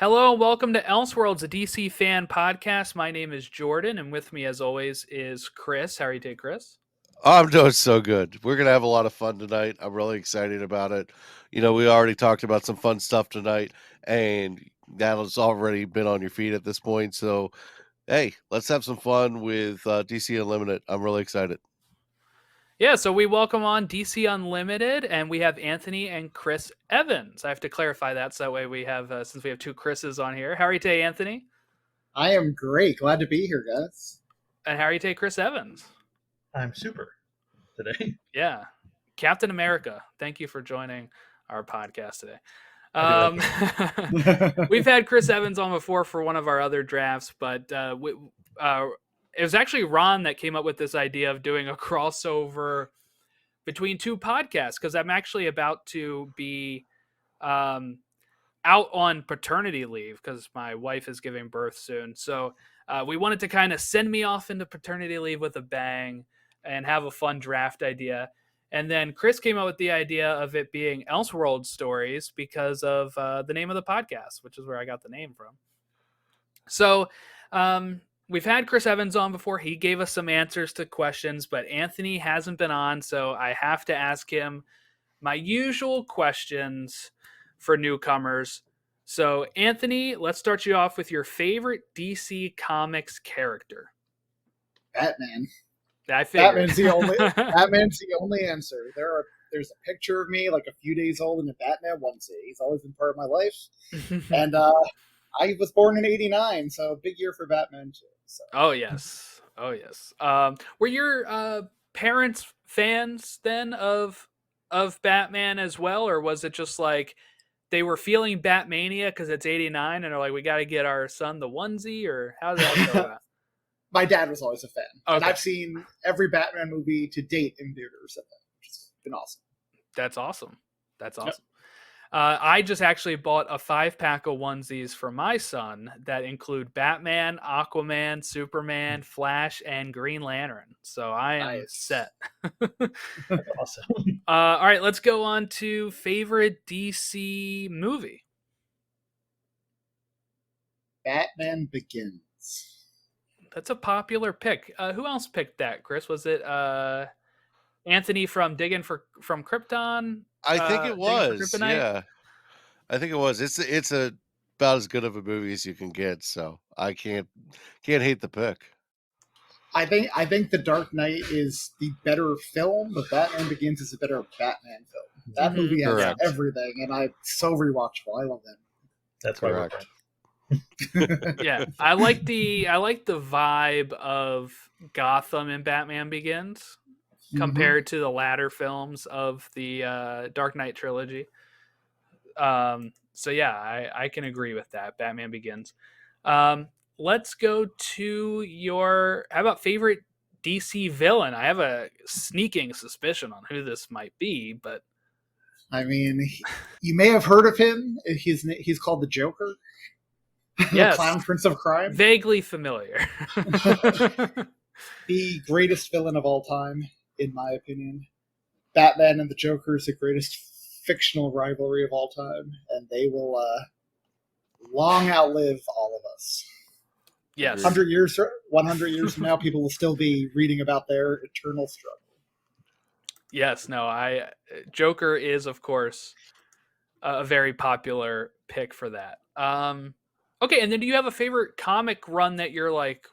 Hello and welcome to Elseworlds, a DC fan podcast. My name is Jordan, and with me, as always, is Chris. How are you today, Chris? I'm doing so good. We're going to have a lot of fun tonight. I'm really excited about it. We already talked about some fun stuff tonight, and that has already been on your feed at this point. So, hey, let's have some fun with DC Unlimited. I'm really excited. Yeah, so we welcome on DC Unlimited, and we have Anthony and Chris Evans. I have to clarify that so that way we have, since we have two Chris's on here. How are you today, Anthony? I am great. Glad to be here, guys. And how are you today, Chris Evans? I'm super today. Yeah, Captain America. Thank you for joining our podcast today. We've had Chris Evans on before for one of our other drafts, but it was actually Ron that came up with this idea of doing a crossover between two podcasts, because I'm actually about to be out on paternity leave because my wife is giving birth soon. So we wanted to kind of send me off into paternity leave with a bang and have a fun draft idea. And then Chris came up with the idea of it being Elseworlds stories because of the name of the podcast, which is where I got the name from. So we've had Chris Evans on before. He gave us some answers to questions, but Anthony hasn't been on, so I have to ask him my usual questions for newcomers. So, Anthony, let's start you off with your favorite DC Comics character. Batman. I figured. Batman's the only answer. There's a picture of me like a few days old in a Batman onesie. He's always been part of my life. And I was born in '89, so big year for Batman too. So. Oh yes. Were your parents fans then of Batman as well, or was it just like they were feeling Batmania because it's '89 and are like, we got to get our son the onesie, or how did that go about? My dad was always a fan, Okay. and I've seen every Batman movie to date in theaters, which has been awesome. That's awesome. Yep. I just actually bought a 5-pack of onesies for my son that include Batman, Aquaman, Superman, Flash, and Green Lantern. So I am set. Awesome. All right, let's go on to favorite DC movie. Batman Begins. That's a popular pick. Who else picked that, Chris? Was it Anthony from Digging from Krypton? I think it was. Yeah, I think it was. It's about as good of a movie as you can get. So I can't hate the pick. I think The Dark Knight is the better film, but Batman Begins is a better Batman film. That movie has everything, and it's so rewatchable. I love that. That's correct. Yeah, I like the vibe of Gotham in Batman Begins compared to the latter films of the Dark Knight trilogy. So yeah, I can agree with that. Batman Begins. Let's go to how about favorite DC villain? I have a sneaking suspicion on who this might be, but I mean, you may have heard of him. He's called the Joker. Yes. The Clown Prince of Crime. Vaguely familiar. The greatest villain of all time, in my opinion. Batman and the Joker is the greatest fictional rivalry of all time, and they will long outlive all of us. Yes. 100 years from now, people will still be reading about their eternal struggle. Yes, no, Joker is, of course, a very popular pick for that. Okay, and then do you have a favorite comic run that you're like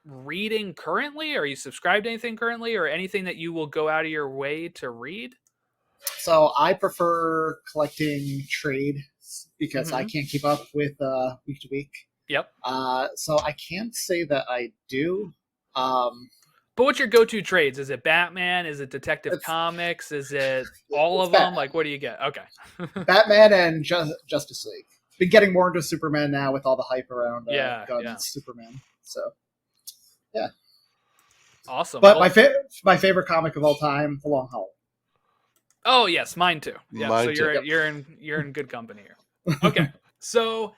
reading currently? Are you subscribed to anything currently, or anything that you will go out of your way to read? So I prefer collecting trade because I can't keep up with week to week. Yep. So I can't say that I do. But what's your go-to trades? Is it Batman? Is it Detective Comics? Is it all of them? Like, what do you get? Okay. Batman and Justice League. Been getting more into Superman now with all the hype around Gunn's Superman. So, yeah. Awesome. But my favorite comic of all time, The Long Hall. Oh yes, mine too. Yeah. Mine so too. you're in good company here. Okay. So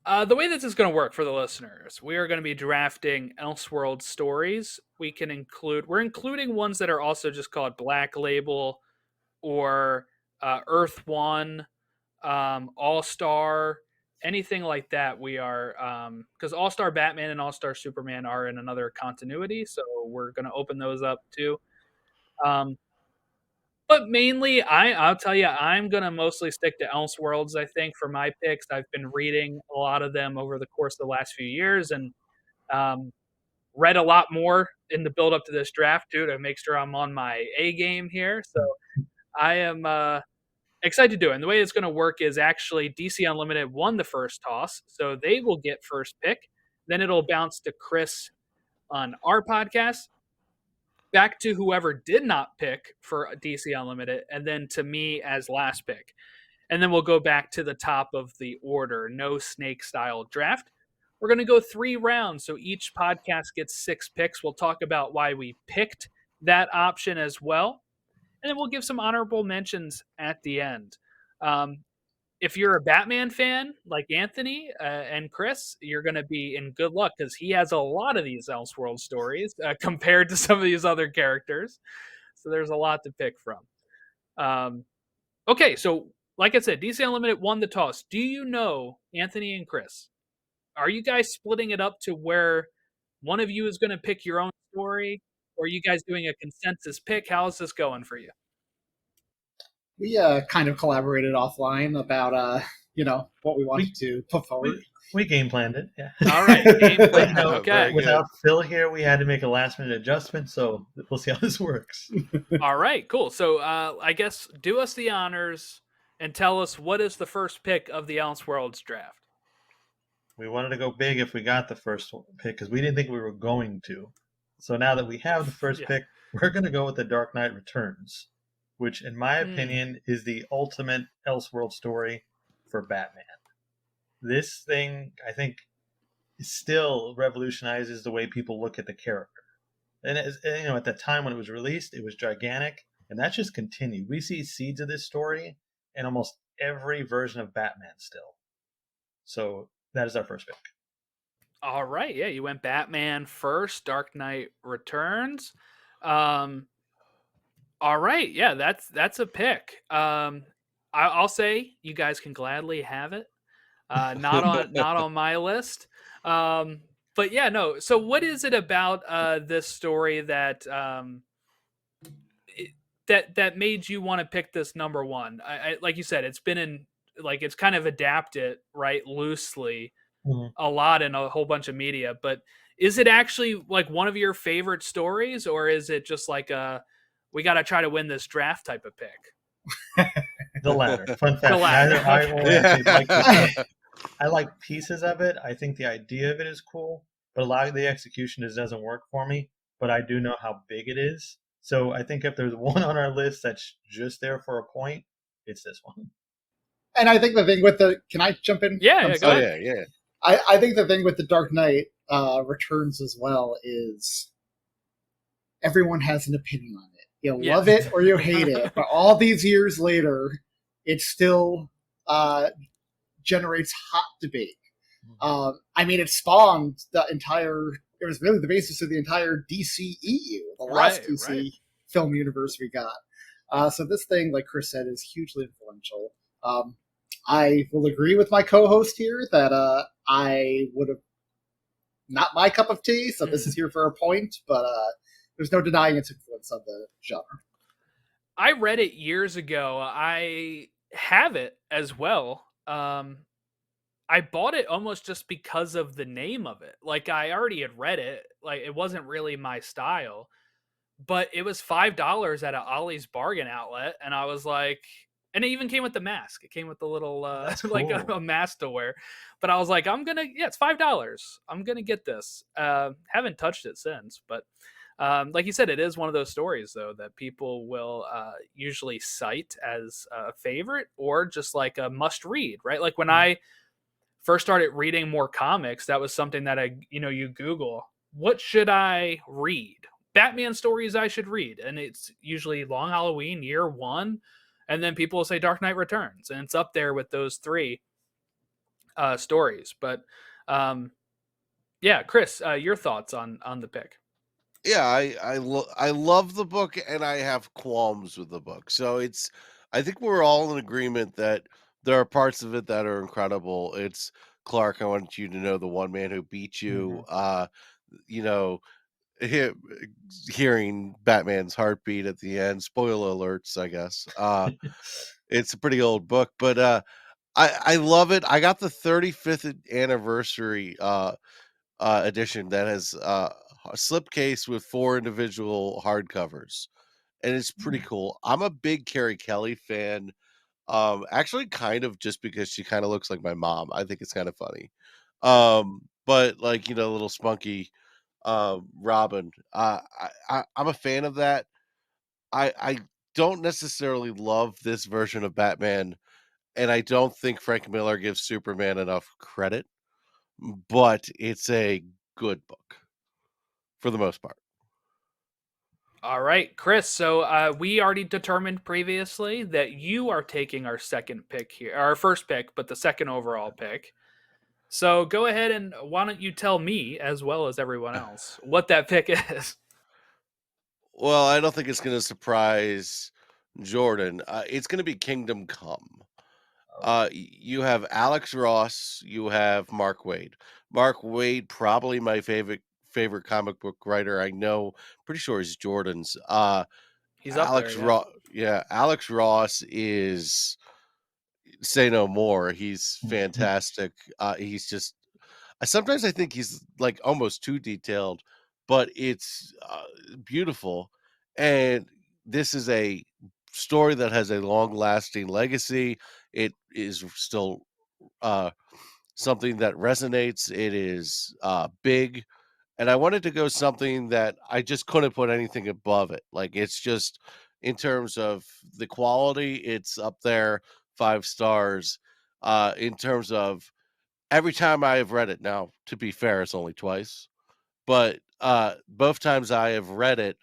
the way this is going to work for the listeners, we are going to be drafting Elseworlds stories. We're including ones that are also just called Black Label or Earth One, All Star, anything like that, we are because All-Star Batman and All-Star Superman are in another continuity, so we're going to open those up too. But mainly, I'll tell you, I'm gonna mostly stick to Elseworlds. I think for my picks, I've been reading a lot of them over the course of the last few years, and um, read a lot more in the build up to this draft too, to make sure I'm on my A game here. So I am excited to do it. And the way it's going to work is actually DC Unlimited won the first toss, so they will get first pick. Then it'll bounce to Chris on our podcast, back to whoever did not pick for DC Unlimited, and then to me as last pick. And then we'll go back to the top of the order, no snake style draft. We're going to go 3 rounds, so each podcast gets 6 picks. We'll talk about why we picked that option as well. And then we'll give some honorable mentions at the end. If you're a Batman fan like Anthony and Chris, you're going to be in good luck because he has a lot of these Elseworld stories compared to some of these other characters. So there's a lot to pick from. Okay, so like I said, DC Unlimited won the toss. Do you know, Anthony and Chris, are you guys splitting it up to where one of you is going to pick your own story, or are you guys doing a consensus pick? How is this going for you? We kind of collaborated offline about what we wanted to put forward. We game planned it. Yeah. All right, game plan. Okay. Without Phil here, we had to make a last minute adjustment, so we'll see how this works. All right, cool. So I guess do us the honors and tell us what is the first pick of the Elseworlds draft. We wanted to go big if we got the first pick because we didn't think we were going to. So now that we have the first pick, we're going to go with The Dark Knight Returns, which, in my opinion, is the ultimate Elseworld story for Batman. This thing, I think, still revolutionizes the way people look at the character. And at the time when it was released, it was gigantic, and that just continued. We see seeds of this story in almost every version of Batman still. So that is our first pick. All right, yeah, you went Batman first, Dark Knight Returns. All right, yeah, that's a pick. I'll say you guys can gladly have it. Not on my list. But yeah, no. So what is it about this story that that made you want to pick this number one? I like you said, it's been in it's kind of adapted right loosely a lot in a whole bunch of media. But is it actually like one of your favorite stories, or is it just like we got to try to win this draft type of pick? The latter. Fun fact. The latter. I like pieces of it. I think the idea of it is cool, but a lot of the execution just doesn't work for me. But I do know how big it is. So I think if there's one on our list that's just there for a point, it's this one. And I think the thing with can I jump in? Yeah, go ahead. Yeah. I think the thing with The Dark Knight Returns as well is everyone has an opinion on it. You love it or you hate it, but all these years later, it still generates hot debate. I mean, it spawned it was really the basis of the entire DCEU, the last DC film universe we got. So this thing, like Chris said, is hugely influential. I will agree with my co-host here that I would have not my cup of tea, so this is here for a point, but there's no denying its influence on the genre. I read it years ago. I have it as well. I bought it almost just because of the name of it. Like, I already had read it. Like, it wasn't really my style, but it was $5 at an Ollie's bargain outlet, and I was like, and it even came with the mask. It came with the little cool. like a mask to wear. But I was like, it's $5. I'm gonna get this. Haven't touched it since, but like you said, it is one of those stories though that people will usually cite as a favorite or just like a must read, right? Like when I first started reading more comics, that was something that you Google, what should I read? Batman stories I should read. And it's usually Long Halloween, Year One. And then people will say Dark Knight Returns. And it's up there with those 3 stories. But yeah, Chris, your thoughts on the pick? Yeah, I love the book, and I have qualms with the book. So I think we're all in agreement that there are parts of it that are incredible. It's Clark, I want you to know the one man who beat you. You know, hearing Batman's heartbeat at the end. Spoiler alerts, I guess. It's a pretty old book, but I love it. I got the 35th anniversary edition that has a slipcase with 4 individual hardcovers, and it's pretty cool. I'm a big Carrie Kelly fan. Actually, kind of just because she kind of looks like my mom. I think it's kind of funny. But like little spunky Robin. I'm a fan of that. I don't necessarily love this version of Batman, and I don't think Frank Miller gives Superman enough credit, but it's a good book for the most part. All right, Chris. So we already determined previously that you are taking our second pick here, our first pick, but the second overall pick. So go ahead and why don't you tell me, as well as everyone else, what that pick is? Well, I don't think it's going to surprise Jordan. It's going to be Kingdom Come. You have Alex Ross, you have Mark Waid. Mark Waid, probably my favorite comic book writer. I know, pretty sure he's Jordan's. He's up there, yeah. Alex Ross is say no more. He's fantastic. He's just sometimes I think he's like almost too detailed, but it's beautiful. And this is a story that has a long lasting legacy. It is still something that resonates. It is big. And I wanted to go something that I just couldn't put anything above it. Like it's just in terms of the quality, it's up there, 5 stars. In terms of every time I have read it, now to be fair, it's only twice, but both times I have read it,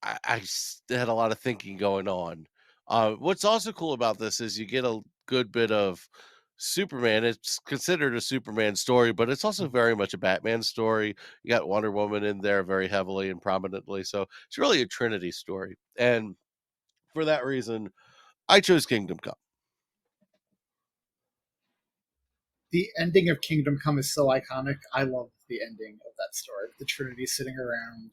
had a lot of thinking going on. What's also cool about this is you get a good bit of Superman. It's considered a Superman story, but it's also very much a Batman story. You got Wonder Woman in there very heavily and prominently, so it's really a Trinity story. And for that reason, I chose Kingdom Come. The ending of Kingdom Come is so iconic. I love the ending of that story. The Trinity sitting around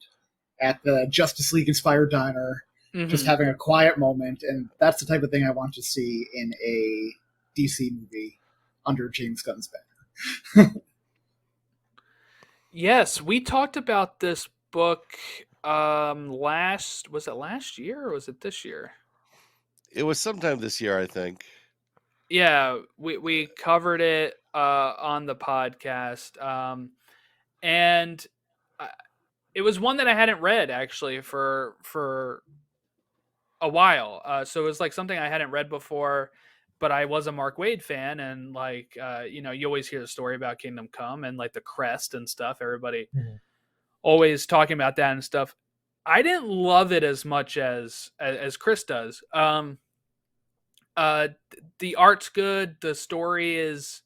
at the Justice League inspired diner, just having a quiet moment, and that's the type of thing I want to see in a DC movie under James Gunn's banner. Yes, we talked about this book was it last year or was it this year? It was sometime this year, I think. Yeah, we covered it on the podcast, and it was one that I hadn't read actually for a while. So it was like something I hadn't read before, but I was a Mark Waid fan, and like you always hear the story about Kingdom Come and like the crest and stuff. Everybody always talking about that and stuff. I didn't love it as much as Chris does. The art's good, the story is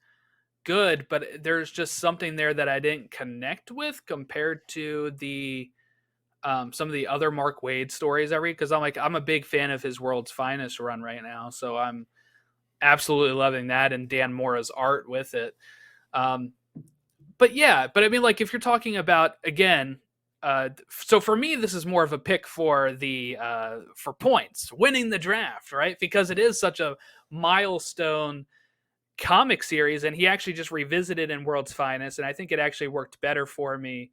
good, but there's just something there that I didn't connect with compared to the some of the other Mark Waid stories I read, because I'm a big fan of his World's Finest run right now, so I'm absolutely loving that and Dan Mora's art with it. But I mean, like if you're talking about again, so for me this is more of a pick for the for points, winning the draft, right? Because it is such a milestone comic series, and he actually just revisited in World's Finest, and I think it actually worked better for me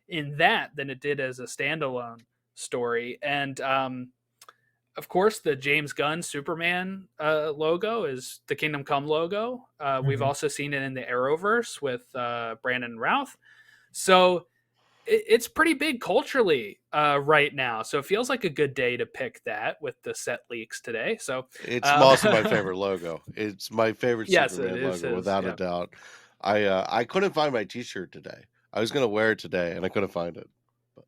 in that than it did as a standalone story. And of course, the James Gunn Superman logo is the Kingdom Come logo. We've also seen it in the Arrowverse with Brandon Routh. So it's pretty big culturally right now. So it feels like a good day to pick that with the set leaks today. So it's also my favorite logo. It's my favorite Superman logo, without a doubt. I couldn't find my T-shirt today. I was going to wear it today, and I couldn't find it. But.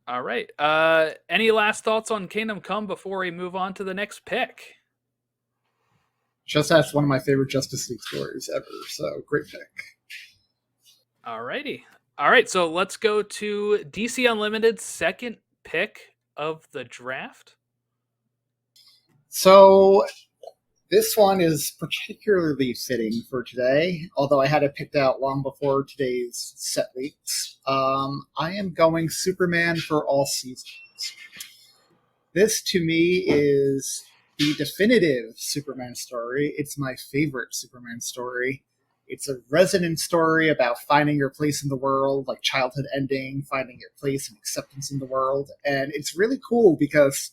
All right. Any last thoughts on Kingdom Come before we move on to the next pick? Just that's one of my favorite Justice League stories ever. So great pick. All righty. All right. So let's go to DC Unlimited's second pick of the draft. So This one is particularly fitting for today, although I had it picked out long before today's set leaks. I am going Superman for All Seasons. This, to me, is the definitive Superman story. It's my favorite Superman story. It's a resonant story about finding your place in the world, like childhood ending, finding your place and acceptance in the world. And it's really cool because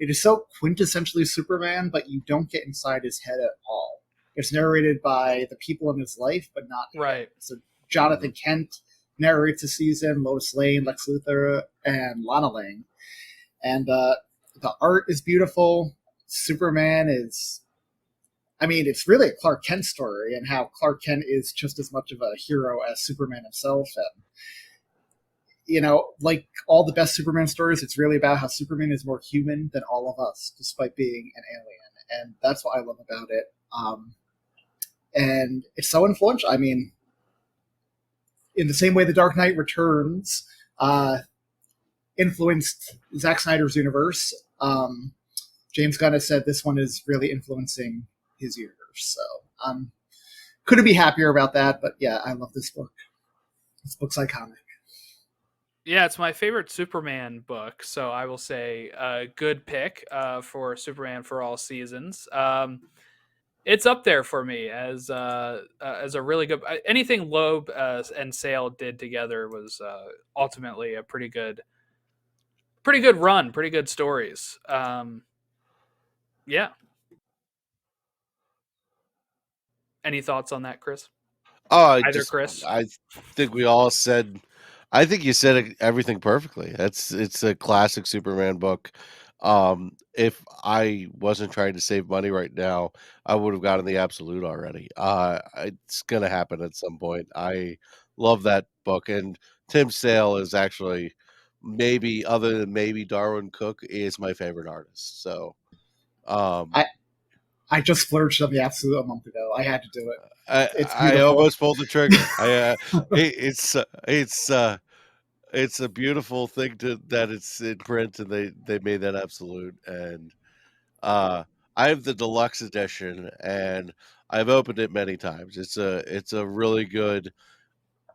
it is so quintessentially Superman, but you don't get inside his head at all. It's narrated by the people in his life, but not right. him. So Jonathan Kent narrates the season, Lois Lane, Lex Luthor, and Lana Lang. And the art is beautiful. Superman is, I mean, it's really a Clark Kent story, and how Clark Kent is just as much of a hero as Superman himself. And, you know, like all the best Superman stories, it's really about how Superman is more human than all of us, despite being an alien. And that's what I love about it. And it's so influential. I mean, in the same way The Dark Knight Returns influenced Zack Snyder's universe, James Gunn has said this one is really influencing his universe. So couldn't be happier about that. But yeah, I love this book. This book's iconic. Yeah, it's my favorite Superman book, so I will say a good pick for Superman for All Seasons. It's up there for me as a really good. Anything Loeb and Sale did together was ultimately a pretty good run, pretty good stories. Yeah. Any thoughts on that, Chris? Chris? I think we all said. I think you said everything perfectly. It's a classic Superman book. If I wasn't trying to save money right now, I would have gotten the Absolute already. It's gonna happen at some point. I love that book, and Tim Sale is actually maybe, other than maybe Darwin Cook, is my favorite artist. So, I just splurged on the Absolute a month ago. I had to do it. I almost pulled the trigger. It's a beautiful thing that it's in print, and they made that Absolute. And I have the deluxe edition, and I've opened it many times. It's a really good.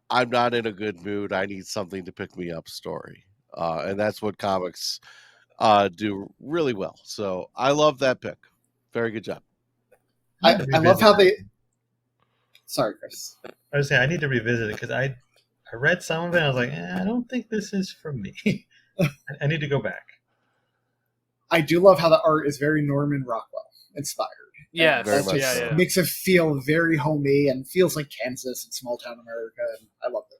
I'm not in a good mood. I need something to pick me up story, and that's what comics do really well. So I love that pick. Very good job. I love how they. Sorry, Chris. I was saying I need to revisit it because I read some of it and I was like, I don't think this is for me. I need to go back. I do love how the art is very Norman Rockwell inspired. Yeah, very much. Yeah. Makes it feel very homey and feels like Kansas and small town America, and I love it.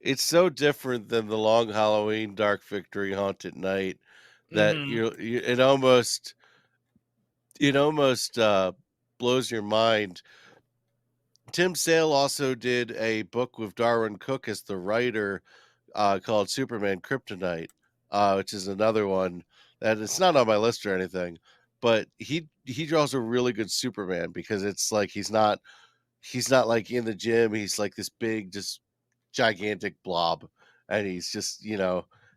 It's so different than the Long Halloween, Dark Victory, Haunted Night that it almost blows your mind. Tim Sale also did a book with Darwin Cook as the writer called Superman Kryptonite, which is another one that it's not on my list or anything, but he draws a really good Superman because it's like he's not like in the gym. He's like this big, just gigantic blob, and he's just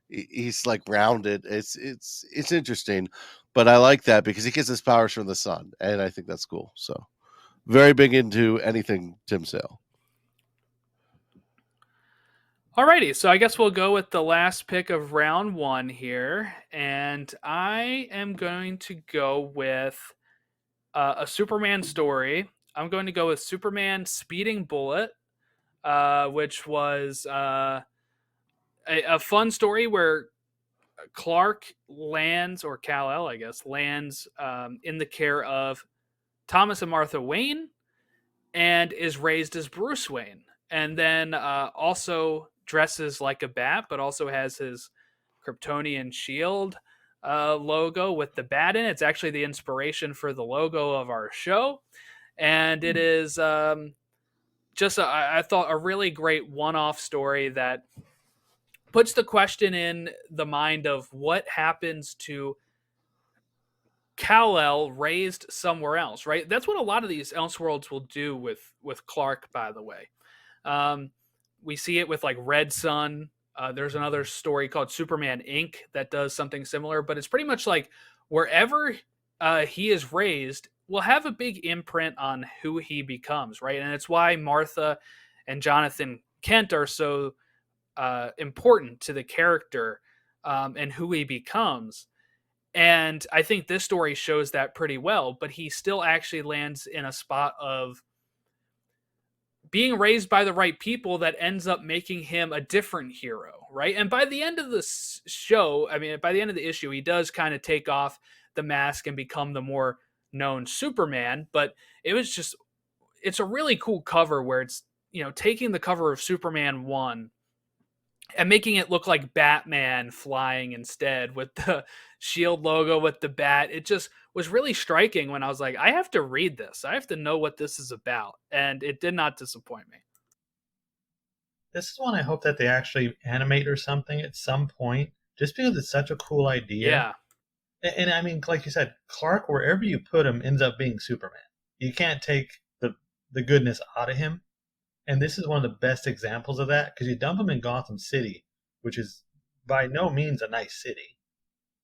he's like rounded. It's interesting, but I like that because he gets his powers from the sun, and I think that's cool. So very big into anything Tim Sale. Alrighty, so I guess we'll go with the last pick of round one here, and I am going to go with a Superman story. I'm going to go with Superman Speeding Bullet, which was a fun story where Clark lands, or Kal-El, I guess, lands in the care of Thomas and Martha Wayne and is raised as Bruce Wayne. And then also dresses like a bat, but also has his Kryptonian shield logo with the bat in it. It's actually the inspiration for the logo of our show. And it is just, I thought, a really great one-off story that puts the question in the mind of what happens to Kal-El raised somewhere else, right? That's what a lot of these Elseworlds will do with Clark, by the way. We see it with like Red Sun. There's another story called Superman Inc. that does something similar, but it's pretty much like wherever he is raised, will have a big imprint on who he becomes, right? And it's why Martha and Jonathan Kent are so important to the character and who he becomes. And I think this story shows that pretty well, but he still actually lands in a spot of being raised by the right people that ends up making him a different hero, right? And by the end of the show, I mean, by the end of the issue, he does kind of take off the mask and become the more known Superman, but it's a really cool cover where it's, taking the cover of Superman 1 and making it look like Batman flying instead with the shield logo with the bat. It just was really striking when I was like, I have to read this. I have to know what this is about. And it did not disappoint me. This is one I hope that they actually animate or something at some point, just because it's such a cool idea. Yeah. And I mean, like you said, Clark, wherever you put him, ends up being Superman. You can't take the goodness out of him. And this is one of the best examples of that, because you dump him in Gotham City, which is by no means a nice city,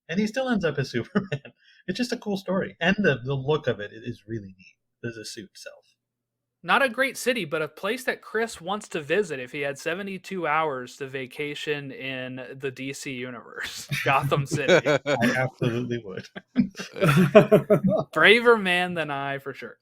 and he still ends up as Superman. It's just a cool story, and the look of it is really neat. There's the suit itself. Not a great city, but a place that Chris wants to visit if he had 72 hours to vacation in the DC universe. Gotham City. I absolutely would. Braver man than I, for sure.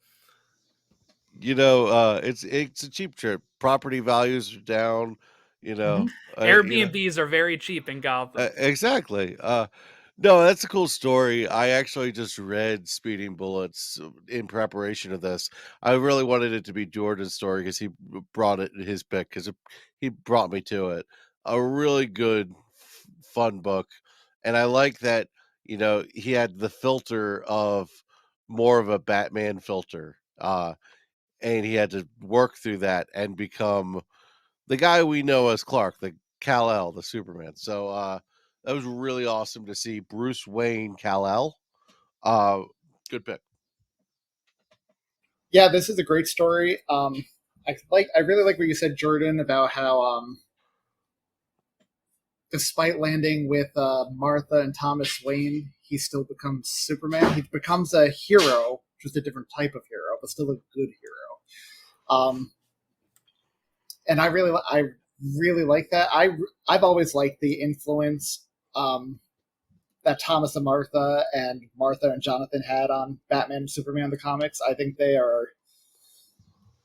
It's a cheap trip. Property values are down. Airbnbs are very cheap in Gotham. Exactly. No, that's a cool story. I actually just read Speeding Bullets in preparation of this. I really wanted it to be Jordan's story because he brought it in his pick, because he brought me to it. A really good, fun book. And I like that, he had the filter of more of a Batman filter. And he had to work through that and become the guy we know as Clark, the Kal-El, the Superman. So that was really awesome to see Bruce Wayne Kal-El. Good pick. Yeah, this is a great story. I really like what you said, Jordan, about how despite landing with Martha and Thomas Wayne, he still becomes Superman. He becomes a hero, just a different type of hero, but still a good hero. And I really like that. I've always liked the influence that Thomas and Martha and Jonathan had on Batman and Superman the comics. I think they are,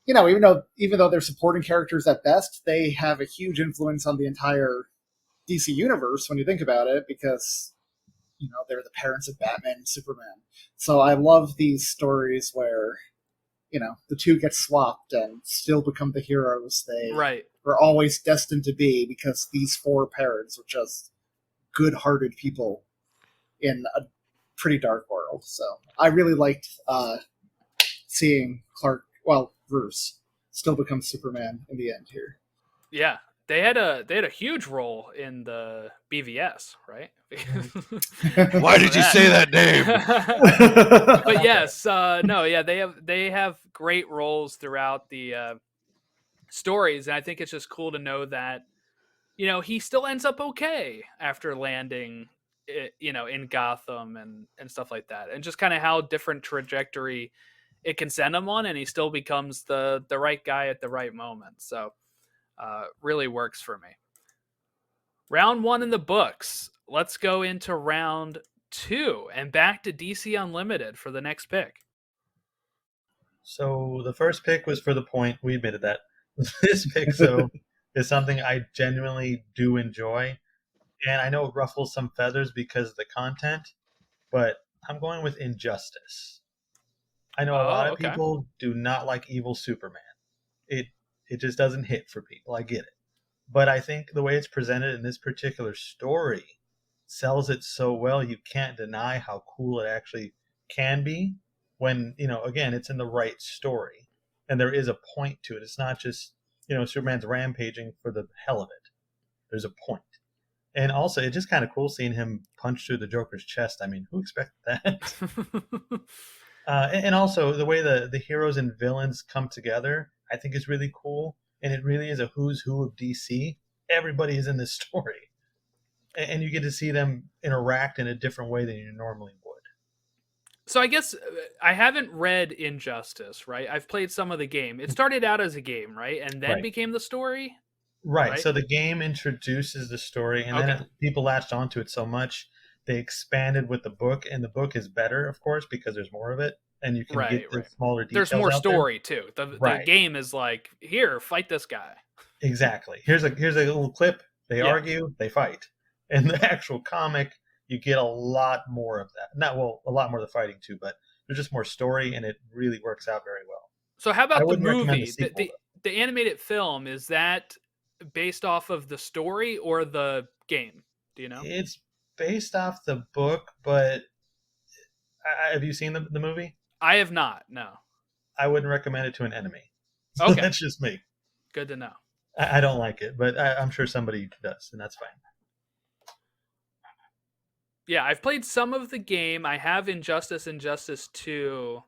even though they're supporting characters at best, they have a huge influence on the entire DC universe when you think about it, because they're the parents of Batman and Superman. So I love these stories where the two get swapped and still become the heroes they were always destined to be, because these four parents were just good-hearted people in a pretty dark world. So I really liked seeing Bruce still become Superman in the end here. Yeah, they had a huge role in the BVS, right? Why did you say that name? But yes, they have great roles throughout the stories, and I think it's just cool to know that he still ends up okay after landing, in Gotham and stuff like that, and just kind of how different trajectory it can send him on, and he still becomes the right guy at the right moment. So really works for me. Round 1 in the books. Let's go into round 2 and back to DC Unlimited for the next pick. So the first pick was for the point. We admitted that. This pick, is something I genuinely do enjoy. And I know it ruffles some feathers because of the content, but I'm going with Injustice. I know a lot of people do not like evil Superman. It just doesn't hit for people. I get it. But I think the way it's presented in this particular story sells it so well, you can't deny how cool it actually can be when, again, it's in the right story. And there is a point to it. It's not just, Superman's rampaging for the hell of it. There's a point. And also, it's just kind of cool seeing him punch through the Joker's chest. I mean, who expected that? And also, the way the heroes and villains come together, I think is really cool. And it really is a who's who of DC. Everybody is in this story. And you get to see them interact in a different way than you normally would. So I guess I haven't read Injustice, right? I've played some of the game. It started out as a game, right? And then Right. became the story? Right. So the game introduces the story, and then people latched onto it so much they expanded with the book, and the book is better, of course, because the's more of it, and you can get the smaller details. There's more out story too. The game is like, here, fight this guy. Exactly. Here's a little clip. They argue, they fight. In the actual comic, you get a lot more of that. A lot more of the fighting too, but there's just more story, and it really works out very well. So how about the movie? The animated film, is that based off of the story or the game? Do you know? It's based off the book, but have you seen the movie? I have not, no. I wouldn't recommend it to an enemy. So okay. That's just me. Good to know. I don't like it, but I'm sure somebody does, and that's fine. Yeah, I've played some of the game. I have Injustice 2.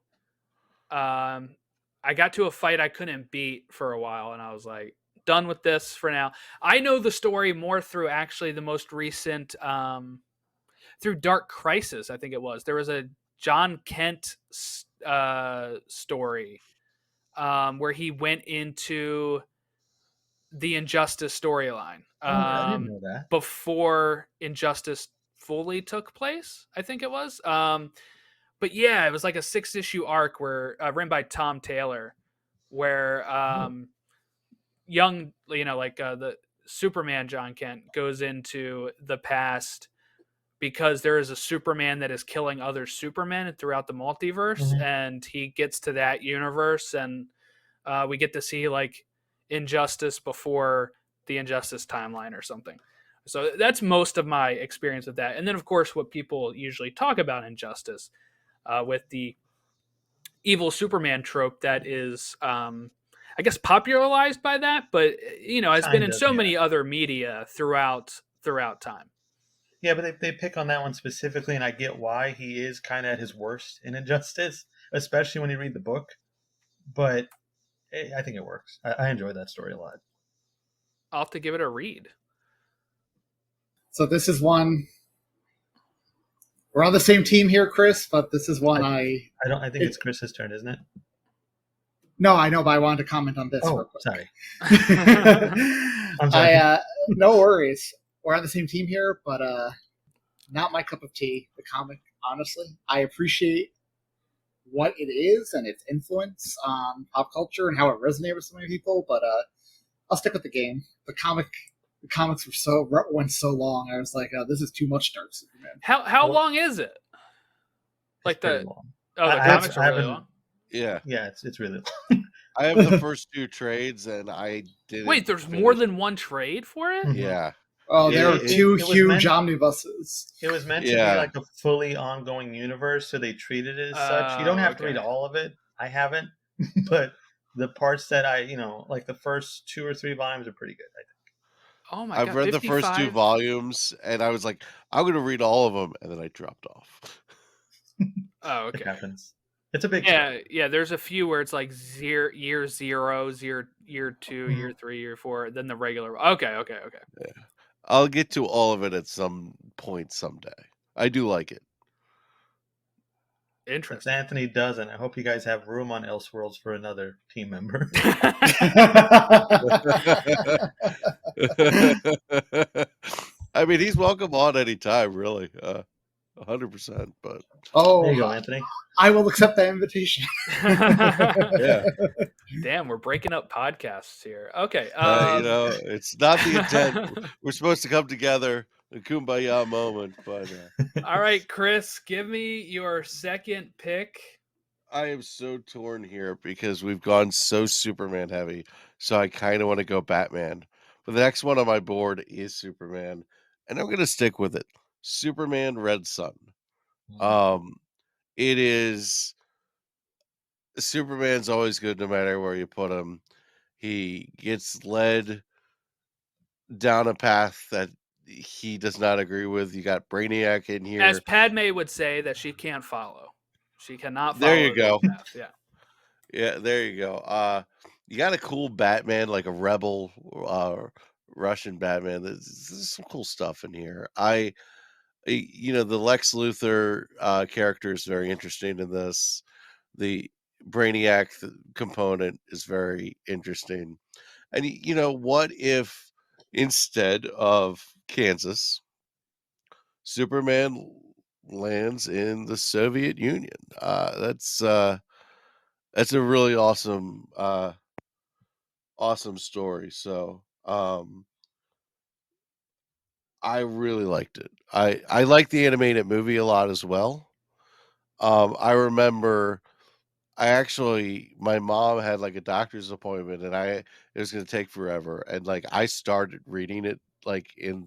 I got to a fight I couldn't beat for a while, and I was like, done with this for now. I know the story more through actually the most recent, through Dark Crisis, I think it was. There was a John Kent story where he went into the Injustice storyline I didn't know that. before Injustice fully took place, I think it was. But yeah, it was like a 6-issue arc where written by Tom Taylor, where young, the Superman John Kent goes into the past because there is a Superman that is killing other Supermen throughout the multiverse, and he gets to that universe, and we get to see like Injustice before the Injustice timeline or something. So that's most of my experience with that. And then, of course, what people usually talk about Injustice with the evil Superman trope that is, I guess, popularized by that, but has been in so many other media throughout time. Yeah, but they pick on that one specifically, and I get why. He is kind of at his worst in Injustice, especially when you read the book. But I think it works. I enjoy that story a lot. I'll have to give it a read. So this is one. We're on the same team here, Chris, but this is one I think it's Chris's turn, isn't it? No, I know, but I wanted to comment on this real quick. Sorry. I'm sorry. No worries. We're on the same team here, but not my cup of tea, the comic, honestly. I appreciate what it is and its influence on pop culture and how it resonated with so many people, but I'll stick with the game. The comics went so long. I was like, this is too much Dark Superman. How long is it? Like the long. The comics are really long. Yeah, it's really long. I have the first 2 trades, and I didn't. Wait, there's more than one trade for it? Yeah. Oh, there are 2 huge omnibuses. It was meant to be like a fully ongoing universe, so they treated it as such. You don't have to read all of it. I haven't, but the parts that like the first 2 or 3 volumes are pretty good, I think. Oh my God! I've read 55? The first 2 volumes, and I was like, I'm going to read all of them, and then I dropped off. Oh, okay. It happens. It's a big yeah. There's a few where it's like year 0, year 2, year 3, year 4, then the regular. Okay. Yeah. I'll get to all of it at some point someday. I do like it. Interesting. If Anthony doesn't, I hope you guys have room on Elseworlds for another team member. I mean, he's welcome on anytime, really. 100%. But there you go, Anthony. I will accept that invitation. Yeah. Damn, we're breaking up podcasts here. Okay. It's not the intent. We're supposed to come together, a kumbaya moment, but all right, Chris, give me your second pick. I am so torn here because we've gone so Superman heavy, so I kind of want to go Batman. But the next one on my board is Superman, and I'm going to stick with it. Superman Red Sun. It is Superman's always good no matter where you put him. He gets led down a path that he does not agree with. You got Brainiac in here. As Padme would say, that she can't follow. She cannot follow. There you go. Path. Yeah. Yeah, there you go. You got a cool Batman, like a rebel Russian Batman. There's some cool stuff in here. I The Lex Luthor character is very interesting in this. The Brainiac component is very interesting. And what if instead of Kansas, Superman lands in the Soviet Union? That's a really awesome story. So I really liked it. I like the animated movie a lot as well. I remember my mom had like a doctor's appointment, and it was going to take forever, and like I started reading it like in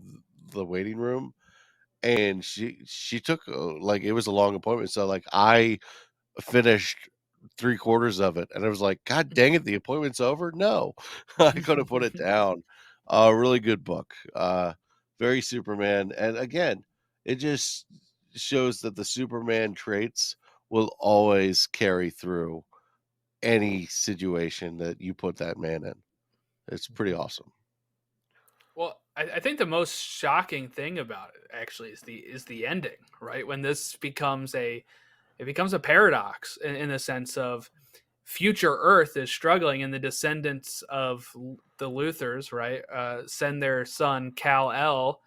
the waiting room, and she took like it was a long appointment, so like I finished 3/4 of it, and I was like, God dang it, the appointment's over. No, I couldn't put it down. Really good book. Very Superman, and again, it just shows that the Superman traits will always carry through any situation that you put that man in. It's pretty awesome. Well, I think the most shocking thing about it actually is the ending, right? When this becomes a paradox in the sense of future Earth is struggling, and the descendants of the Luthors, right, send their son Kal-El,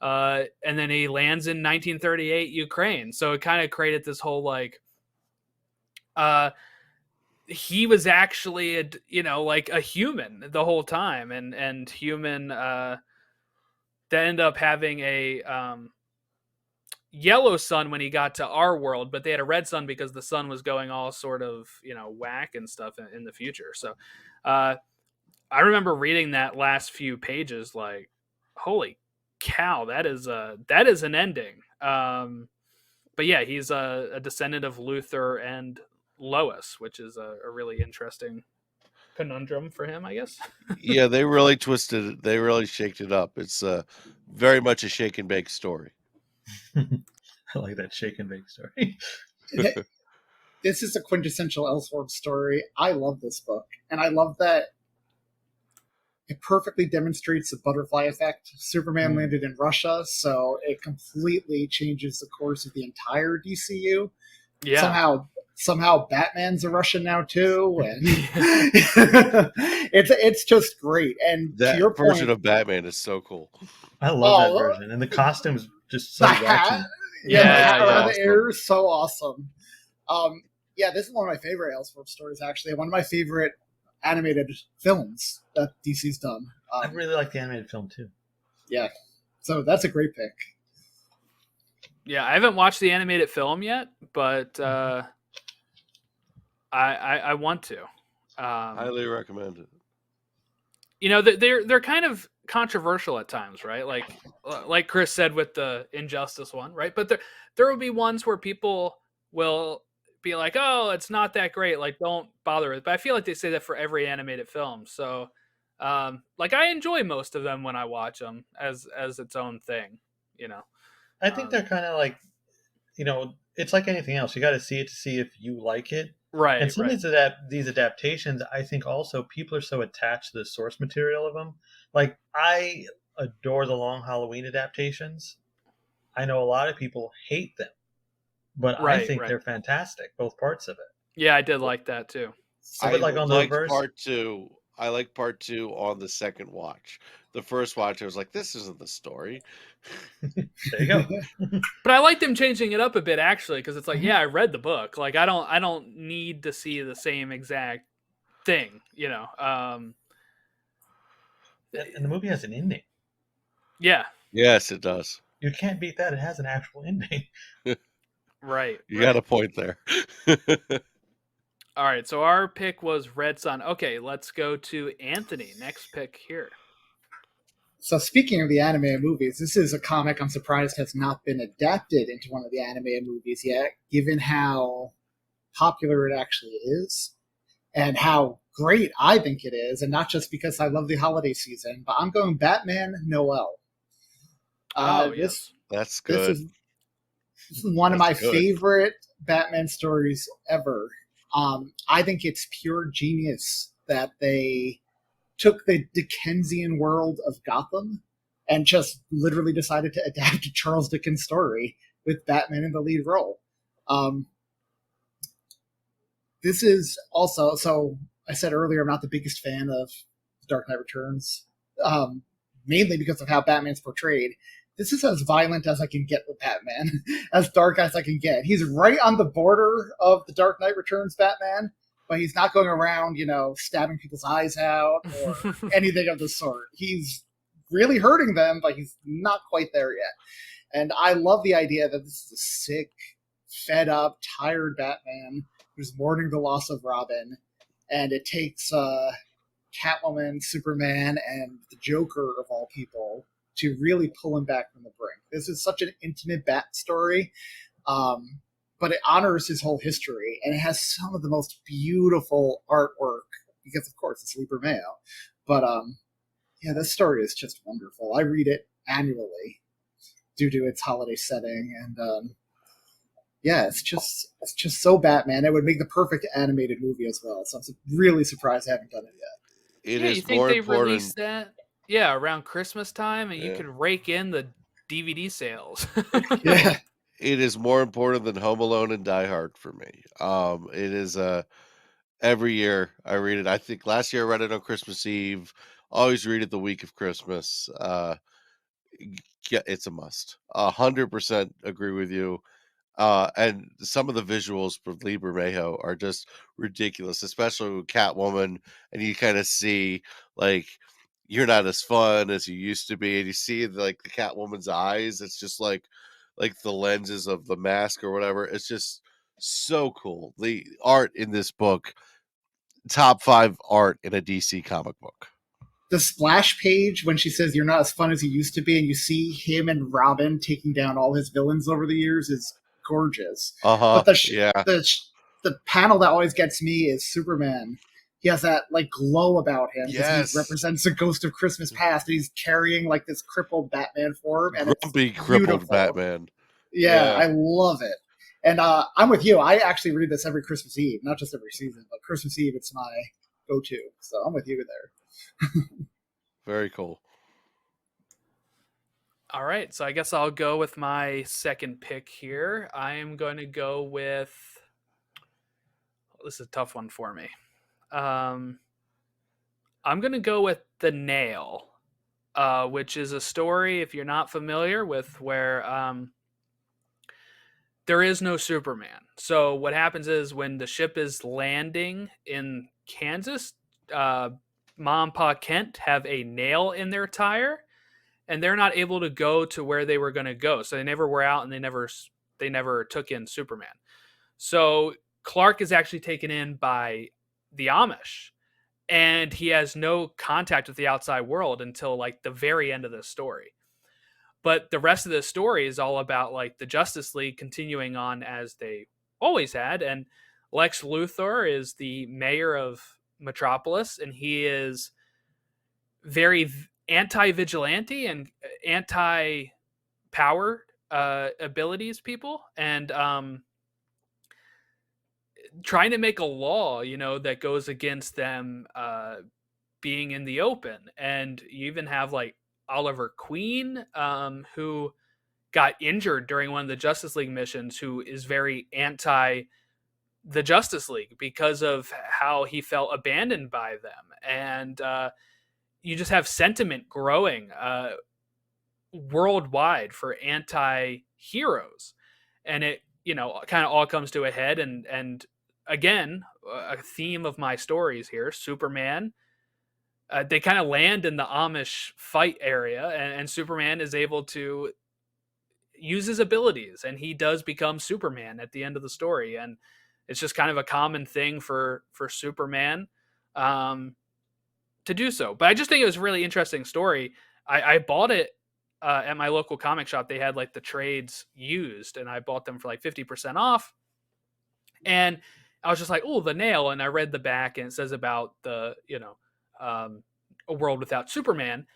and then he lands in 1938 Ukraine. So it kind of created this whole like, he was actually like a human the whole time, and human that ended up having a yellow sun when he got to our world, but they had a red sun because the sun was going all sort of whack and stuff in the future. So I remember reading that last few pages like, holy cow, that is an ending. But yeah, he's a descendant of Luthor and Lois, which is a really interesting conundrum for him, I guess. Yeah, they really twisted it. They really shaked it up. It's very much a shake and bake story. I like that shake and bake story. This is a quintessential Elseworlds story. I love this book, and I love that it perfectly demonstrates the butterfly effect. Superman landed in Russia, so it completely changes the course of the entire DCU. Yeah. Somehow Batman's a Russian now too, and it's just great. And that to your version point, of Batman is so cool. I love that version, and the costume's just so the wacky. hat, the hat around the ear is so awesome. Yeah, this is one of my favorite Elseworlds stories. Actually, one of my favorite animated films that DC's done. I really like the animated film too. Yeah, so that's a great pick. Yeah, I haven't watched the animated film yet, but I want to. Highly recommend it. They're kind of controversial at times, right? Like Chris said with the Injustice one, right? But there will be ones where people will be like, "Oh, it's not that great. Like, don't bother with it." But I feel like they say that for every animated film. So, like, I enjoy most of them when I watch them as its own thing. I think they're kind of like, it's like anything else. You got to see it to see if you like it. Right. And some right. of these adaptations, I think also people are so attached to the source material of them. Like, I adore the Long Halloween adaptations. I know a lot of people hate them, but I think they're fantastic, both parts of it. Yeah, I did like that too. I like part two. I like part two on the second watch. The first watch, I was like, "This isn't the story." There you go. But I like them changing it up a bit actually, because it's like, yeah, I read the book. Like, I don't need to see the same exact thing, And the movie has an ending. Yeah. Yes, it does. You can't beat that. It has an actual ending. Right. You got a point there. All right, so our pick was Red Sun. Okay, let's go to Anthony. Next pick here. So speaking of the animated movies, this is a comic I'm surprised has not been adapted into one of the animated movies yet, given how popular it actually is and how great I think it is, and not just because I love the holiday season, but I'm going Batman Noel. Yes. That's good. This is one of my favorite Batman stories ever. I think it's pure genius that they took the Dickensian world of Gotham and just literally decided to adapt a Charles Dickens story with Batman in the lead role. This is also, so I said earlier, I'm not the biggest fan of Dark Knight Returns, mainly because of how Batman's portrayed. This is as violent as I can get with Batman, as dark as I can get. He's right on the border of the Dark Knight Returns Batman, but he's not going around, stabbing people's eyes out or anything of the sort. He's really hurting them, but he's not quite there yet. And I love the idea that this is a sick, fed up, tired Batman who's mourning the loss of Robin, and it takes Catwoman, Superman, and the Joker, of all people, to really pull him back from the brink. This is such an intimate Bat story, but it honors his whole history, and it has some of the most beautiful artwork, because, of course, it's Liber Mayo. But, this story is just wonderful. I read it annually due to its holiday setting, and it's just so Batman. It would make the perfect animated movie as well. So I'm really surprised I haven't done it yet. It you is think more they important. released that? Yeah, around Christmas time, and you could rake in the DVD sales. Yeah. It is more important than Home Alone and Die Hard for me. It is every year I read it. I think last year I read it on Christmas Eve. Always read it the week of Christmas. Yeah, it's a must. 100% agree with you. And some of the visuals for Liber Mayo are just ridiculous, especially with Catwoman, and you kind of see like you're not as fun as you used to be, and you see like the Catwoman's eyes. It's just like the lenses of the mask or whatever. It's just so cool. The art in this book, top 5 art in a DC comic book. The splash page when she says you're not as fun as you used to be, and you see him and Robin taking down all his villains over the years, is gorgeous. But the panel that always gets me is Superman. He has that like glow about him because he represents the ghost of Christmas past, and he's carrying like this crippled Batman form, and Grumpy, it's crippled beautiful. Batman. Yeah, I love it. And I'm with you. I actually read this every Christmas Eve, not just every season, but Christmas Eve it's my go-to. So I'm with you there. Very cool. All right, so I guess I'll go with my second pick here. I am going to go with... This is a tough one for me. I'm going to go with The Nail, which is a story, if you're not familiar with, where there is no Superman. So what happens is when the ship is landing in Kansas, Mom and Pa Kent have a nail in their tire, and they're not able to go to where they were going to go. So they never were out, and they never took in Superman. So Clark is actually taken in by the Amish, and he has no contact with the outside world until like the very end of the story. But the rest of the story is all about like the Justice League continuing on as they always had. And Lex Luthor is the mayor of Metropolis, and he is very anti-vigilante and anti-power abilities people, and trying to make a law, that goes against them being in the open. And you even have like Oliver Queen, who got injured during one of the Justice League missions, who is very anti the Justice League because of how he felt abandoned by them. And you just have sentiment growing worldwide for anti-heroes. And it, kind of all comes to a head. And again, a theme of my stories here, Superman, they kind of land in the Amish fight area, and Superman is able to use his abilities, and he does become Superman at the end of the story. And it's just kind of a common thing for Superman to do so. But I just think it was a really interesting story. I bought it at my local comic shop. They had like the trades used, and I bought them for like 50% off. And I was just like, oh, The Nail. And I read the back, and it says about the, a world without Superman.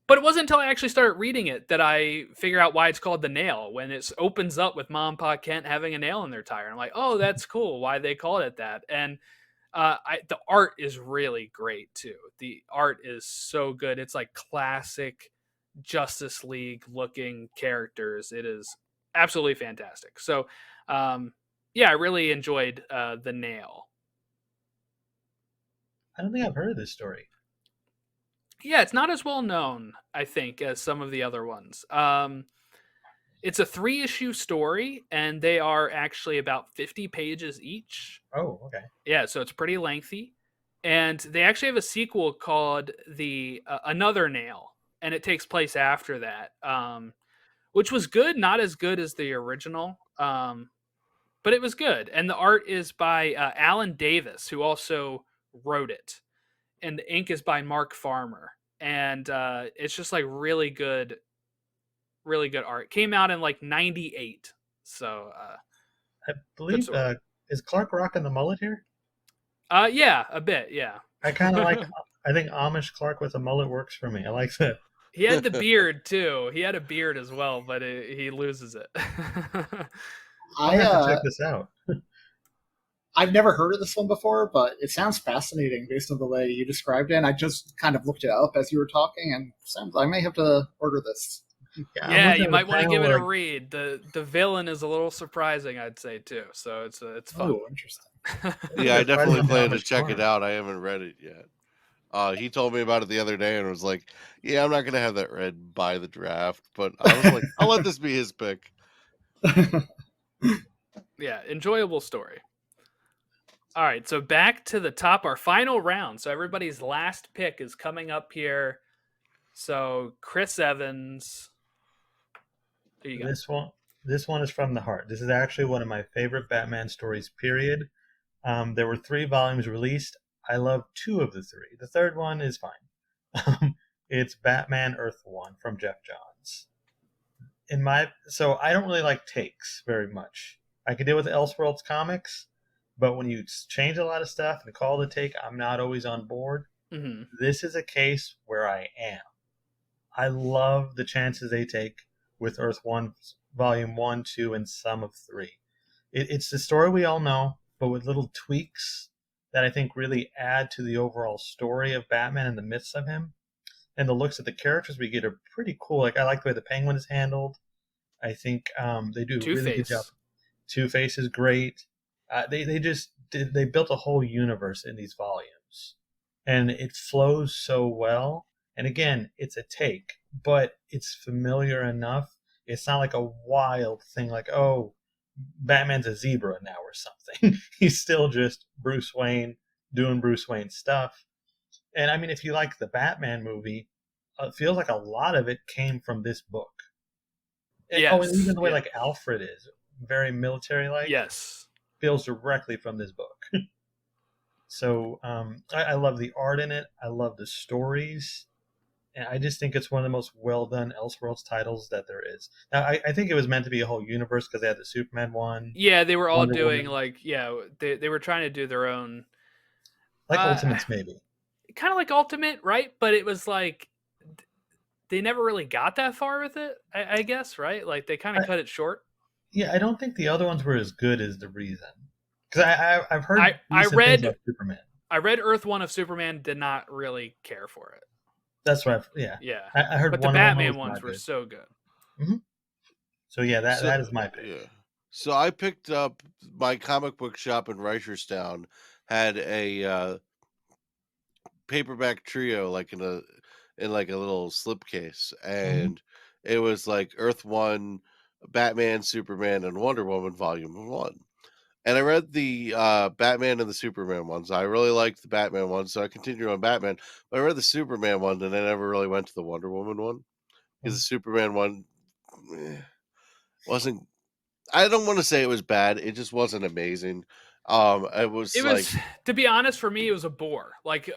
But it wasn't until I actually started reading it that I figure out why it's called The Nail, when it opens up with Mom and Pa Kent having a nail in their tire. And I'm like, oh, that's cool. Why they called it that. And the art is really great too. The art is so good. It's like classic Justice League looking characters. It is absolutely fantastic. So, yeah, I really enjoyed The Nail. I don't think I've heard of this story. Yeah, it's not as well known, I think, as some of the other ones. It's a 3-issue story, and they are actually about 50 pages each. Oh, okay. Yeah, so it's pretty lengthy. And they actually have a sequel called the Another Nail, and it takes place after that, which was good, not as good as the original, but it was good. And the art is by Alan Davis, who also wrote it, and the ink is by Mark Farmer. And it's just like really good art. Came out in like 98. So I believe is Clark rocking the mullet here? Yeah, a bit, yeah. I kind of like. I think Amish Clark with a mullet works for me. I like that. He had the beard too. He had a beard as well, but he loses it. I have to check this out. I've never heard of this one before, but it sounds fascinating based on the way you described it. And I just kind of looked it up as you were talking, and I may have to order this. Yeah, you might want to give it a read. The villain is a little surprising, I'd say too. So it's fun. Oh, interesting. Yeah, I definitely plan to check it out. I haven't read it yet. He told me about it the other day and was like, "Yeah, I'm not gonna have that read by the draft," but I was like, "I'll let this be his pick." Yeah, enjoyable story. All right, so back to the top, our final round. So everybody's last pick is coming up here. So Chris Evans, who you got? This one is from the heart. This is actually one of my favorite Batman stories, period. There were 3 volumes released. I love 2 of the 3. The third one is fine. It's Batman Earth 1 from Jeff Johns. So I don't really like takes very much. I can deal with Elseworlds comics, but when you change a lot of stuff and call it a take, I'm not always on board. Mm-hmm. This is a case where I am. I love the chances they take with Earth 1, Volume 1, 2, and some of 3. It's the story we all know, but with little tweaks that I think really add to the overall story of Batman and the myths of him. And the looks of the characters we get are pretty cool. Like, I like the way the Penguin is handled. I think they do a really good job. Two-Face is great. They built a whole universe in these volumes, and it flows so well. And again, it's a take, but it's familiar enough. It's not like a wild thing like, oh, Batman's a zebra now or something. He's still just Bruce Wayne doing Bruce Wayne stuff. And I mean, if you like the Batman movie, it feels like a lot of it came from this book. Yes. Oh, and even the way like Alfred is, very military-like. Yes. Feels directly from this book. So I love the art in it. I love the stories. And I just think it's one of the most well-done Elseworlds titles that there is. Now, I think it was meant to be a whole universe because they had the Superman one. Yeah, they were all Wonder doing Woman. they were trying to do their own. Like Ultimates, maybe. Kind of like Ultimate, right? But it was like they never really got that far with it, I guess, right? Like they kind of cut it short. Yeah, I don't think the other ones were as good as The Reason. Because I've heard I read things about Superman. I read Earth 1 of Superman, did not really care for it. That's right. Yeah. I heard but one the of them Batman was ones were good. so good. Mm-hmm. So yeah, that is my pick. Yeah. So I picked up my comic book shop in Reicherstown had a paperback trio like in a little slipcase, and it was like Earth 1, Batman, Superman, and Wonder Woman Volume 1. And I read the Batman and the Superman ones. I really liked the Batman one, so I continued on Batman. But I read the Superman one, and I never really went to the Wonder Woman one. Because the Superman one wasn't... I don't want to say it was bad. It just wasn't amazing. It was, to be honest, for me, it was a bore. Like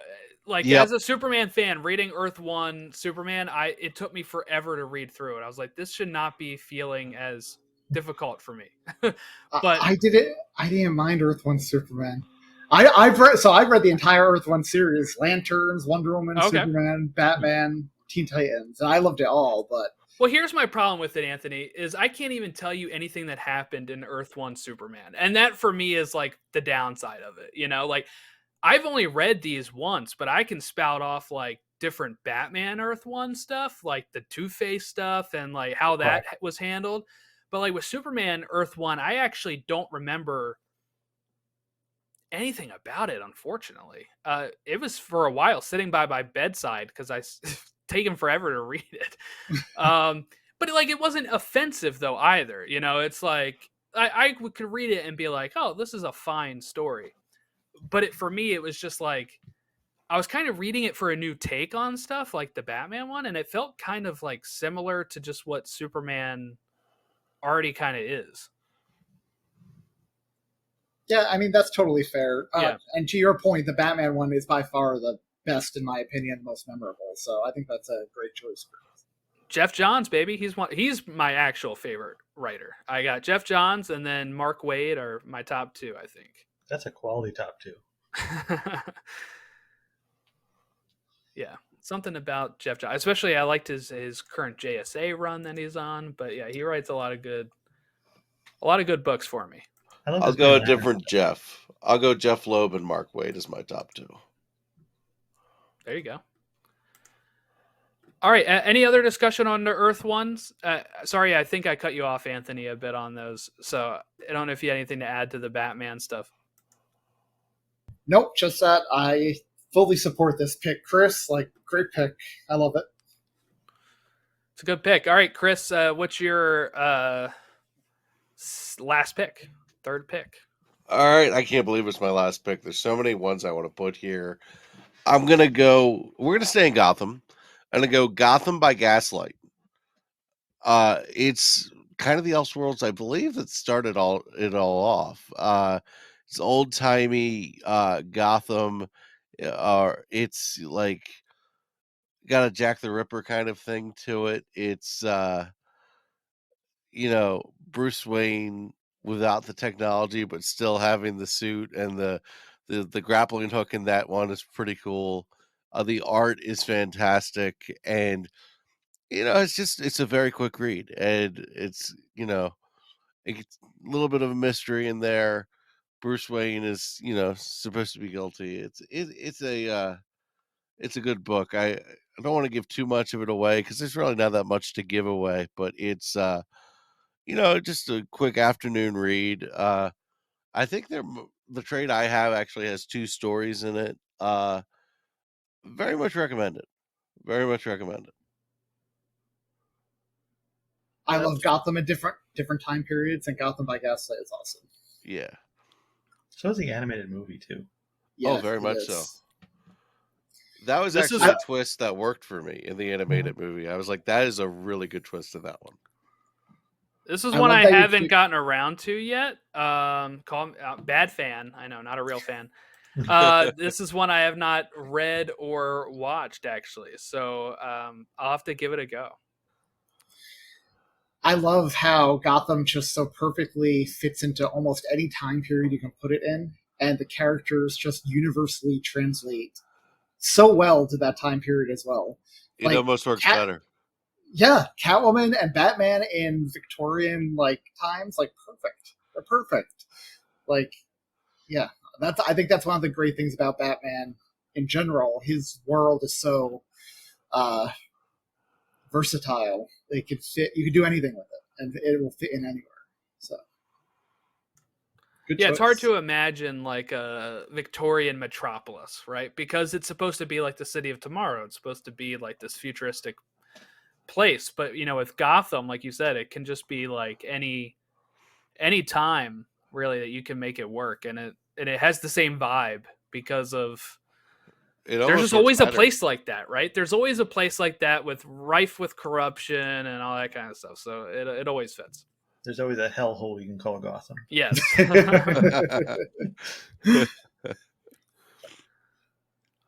Yep. as a Superman fan, reading Earth 1 Superman, it took me forever to read through it. I was like, this should not be feeling as difficult for me. But I didn't mind Earth 1 Superman. I've read the entire Earth 1 series: Lanterns, Wonder Woman, Superman, Batman, Teen Titans, and I loved it all. But well, here's my problem with it, Anthony, is I can't even tell you anything that happened in Earth 1 Superman. And that for me is like the downside of it. You know, like I've only read these once, but I can spout off like different Batman Earth 1 stuff, like the Two-Face stuff and like how that was handled. But like with Superman Earth 1, I actually don't remember anything about it, unfortunately. It was for a while sitting by my bedside because I taken forever to read it. But like it wasn't offensive though either. You know, it's like I could read it and be like, oh, this is a fine story. But for me, it was just like I was kind of reading it for a new take on stuff, like the Batman one, and it felt kind of like similar to just what Superman already kind of is. Yeah, I mean, that's totally fair. Yeah. And to your point, the Batman one is by far the best, in my opinion, most memorable. So I think that's a great choice. Jeff Johns, baby. He's my actual favorite writer. I got Jeff Johns and then Mark Waid are my top two, I think. That's a quality top two. Yeah. Something about Jeff Johns. Especially I liked his current JSA run that he's on. But yeah, he writes a lot of good books for me. I'll go a different Jeff. I'll go Jeff Loeb and Mark Waid as my top two. There you go. All right. Any other discussion on the Earth ones? Sorry, I think I cut you off, Anthony, a bit on those. So I don't know if you had anything to add to the Batman stuff. Nope, just that I fully support this pick, Chris. Like, great pick. I love it. It's a good pick. All right, Chris, what's your last pick? Third pick. All right. I can't believe it's my last pick. There's so many ones I want to put here. We're going to stay in Gotham. I'm going to go Gotham by Gaslight. It's kind of the Elseworlds, I believe, that started it all off. It's old-timey Gotham. It's like got a Jack the Ripper kind of thing to it. It's, Bruce Wayne without the technology, but still having the suit, and the grappling hook in that one is pretty cool. The art is fantastic, and it's a very quick read, and it's it's a little bit of a mystery in there. Bruce Wayne is supposed to be guilty. It's a good book. I don't want to give too much of it away because there's really not that much to give away, but it's just a quick afternoon read. I think the trade I have actually has 2 stories in it. Very much recommend it. Very much recommend it. I love Gotham in different time periods, and Gotham by Gaslight is awesome. Yeah. So is the animated movie too. Yeah, very much so. That was actually a twist that worked for me in the animated movie. I was like, that is a really good twist in that one. This is one I haven't gotten around to yet. Bad fan. I know, not a real fan. This is one I have not read or watched, actually. So I'll have to give it a go. I love how Gotham just so perfectly fits into almost any time period you can put it in, and the characters just universally translate so well to that time period as well. It almost works better. Yeah, Catwoman and Batman in Victorian times, perfect. They're perfect. I think that's one of the great things about Batman in general. His world is so versatile. It could fit. You could do anything with it, and it will fit in anywhere. So, good choice. It's hard to imagine a Victorian metropolis, right? Because it's supposed to be like the city of tomorrow. It's supposed to be like this futuristic place. But with Gotham, like you said, it can just be like any time really that you can make it work, and it has the same vibe because of. There's just always a place like that, right? There's always a place like that rife with corruption and all that kind of stuff. So it always fits. There's always a hellhole you can call Gotham. Yes.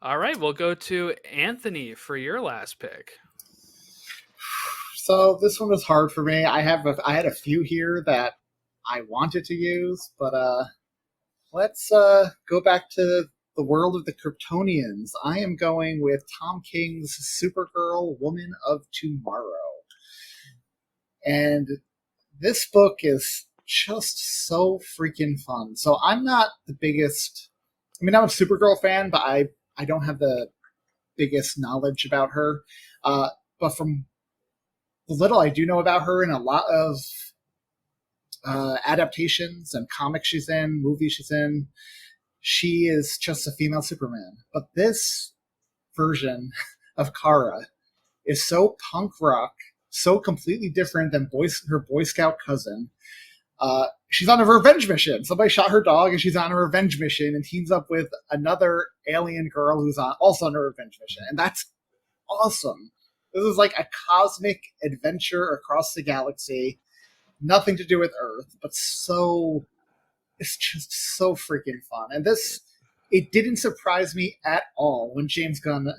All right, we'll go to Anthony for your last pick. So this one was hard for me. I had a few here that I wanted to use, but let's go back to the world of the Kryptonians. I am going with Tom King's Supergirl, Woman of Tomorrow. And this book is just so freaking fun. So I'm not the biggest... I'm a Supergirl fan, but I don't have the biggest knowledge about her. But from the little I do know about her and a lot of adaptations and comics she's in, movies she's in, she is just a female Superman. But this version of Kara is so punk rock, so completely different than her Boy Scout cousin. She's on a revenge mission. Somebody shot her dog, and she's on a revenge mission and teams up with another alien girl who's also on a revenge mission. And that's awesome. This is like a cosmic adventure across the galaxy. Nothing to do with Earth, but it's just so freaking fun. And it didn't surprise me at all when James Gunn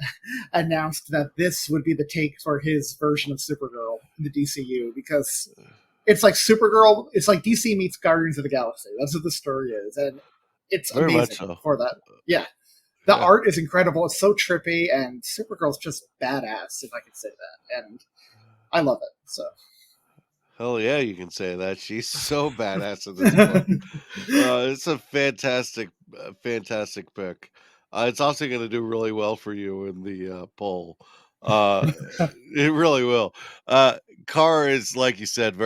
announced that this would be the take for his version of Supergirl in the DCU, because it's like Supergirl, it's like DC meets Guardians of the Galaxy. That's what the story is. And it's Very much amazing so. for that. Yeah. The art is incredible. It's so trippy, and Supergirl's just badass, if I could say that. And I love it. So. Hell yeah, you can say that. She's so badass in this book. It's a fantastic pick. It's also going to do really well for you in the poll. It really will. Kara is, like you said,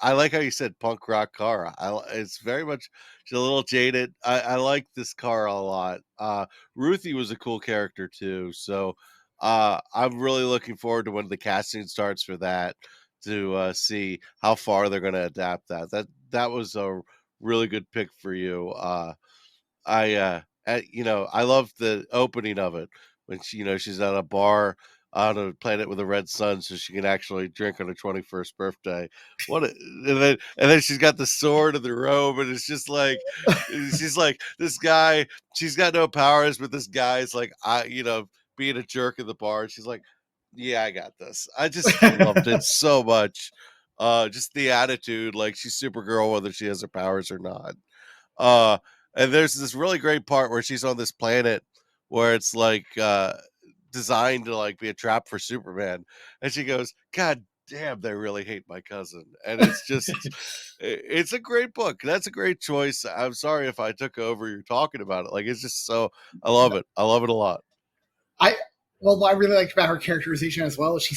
I like how you said punk rock Kara. It's very much, she's a little jaded. I like this Kara a lot. Ruthie was a cool character too. So I'm really looking forward to when the casting starts for that, to see how far they're going to adapt that. That was a really good pick for you. I love the opening of it when she's at a bar on a planet with a red sun, so she can actually drink on her 21st birthday. And then she's got the sword and the robe, and it's just like she's like, this guy. She's got no powers, but this guy's like, being a jerk in the bar. And she's like, yeah, I got this. I just loved it so much. Just the attitude, like she's Supergirl whether she has her powers or not. And there's this really great part where she's on this planet where it's like designed to like be a trap for Superman, and she goes, God damn, they really hate my cousin. And it's just it's a great book. That's a great choice. I'm sorry if I took over you're talking about it. Like, it's just I love it a lot. What I really liked about her characterization as well is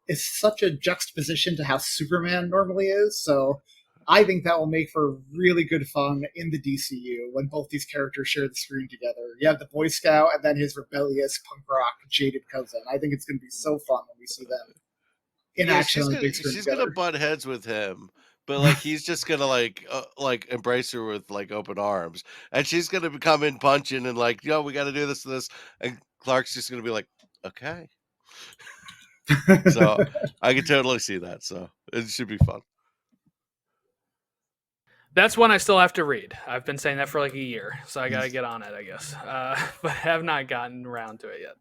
is such a juxtaposition to how Superman normally is. So I think that will make for really good fun in the DCU when both these characters share the screen together. You have the Boy Scout and then his rebellious punk rock jaded cousin. I think it's going to be so fun when we see them in action on the big screen. She's together. gonna butt heads with him, but like he's just gonna like embrace her with like open arms, and she's gonna come in punching and like, we got to do this and this, and Clark's just gonna be like, okay. So I can totally see that. So it should be fun. That's one I still have to read. I've been saying that for like a year, so I got to get on it, I guess. But have not gotten around to it yet.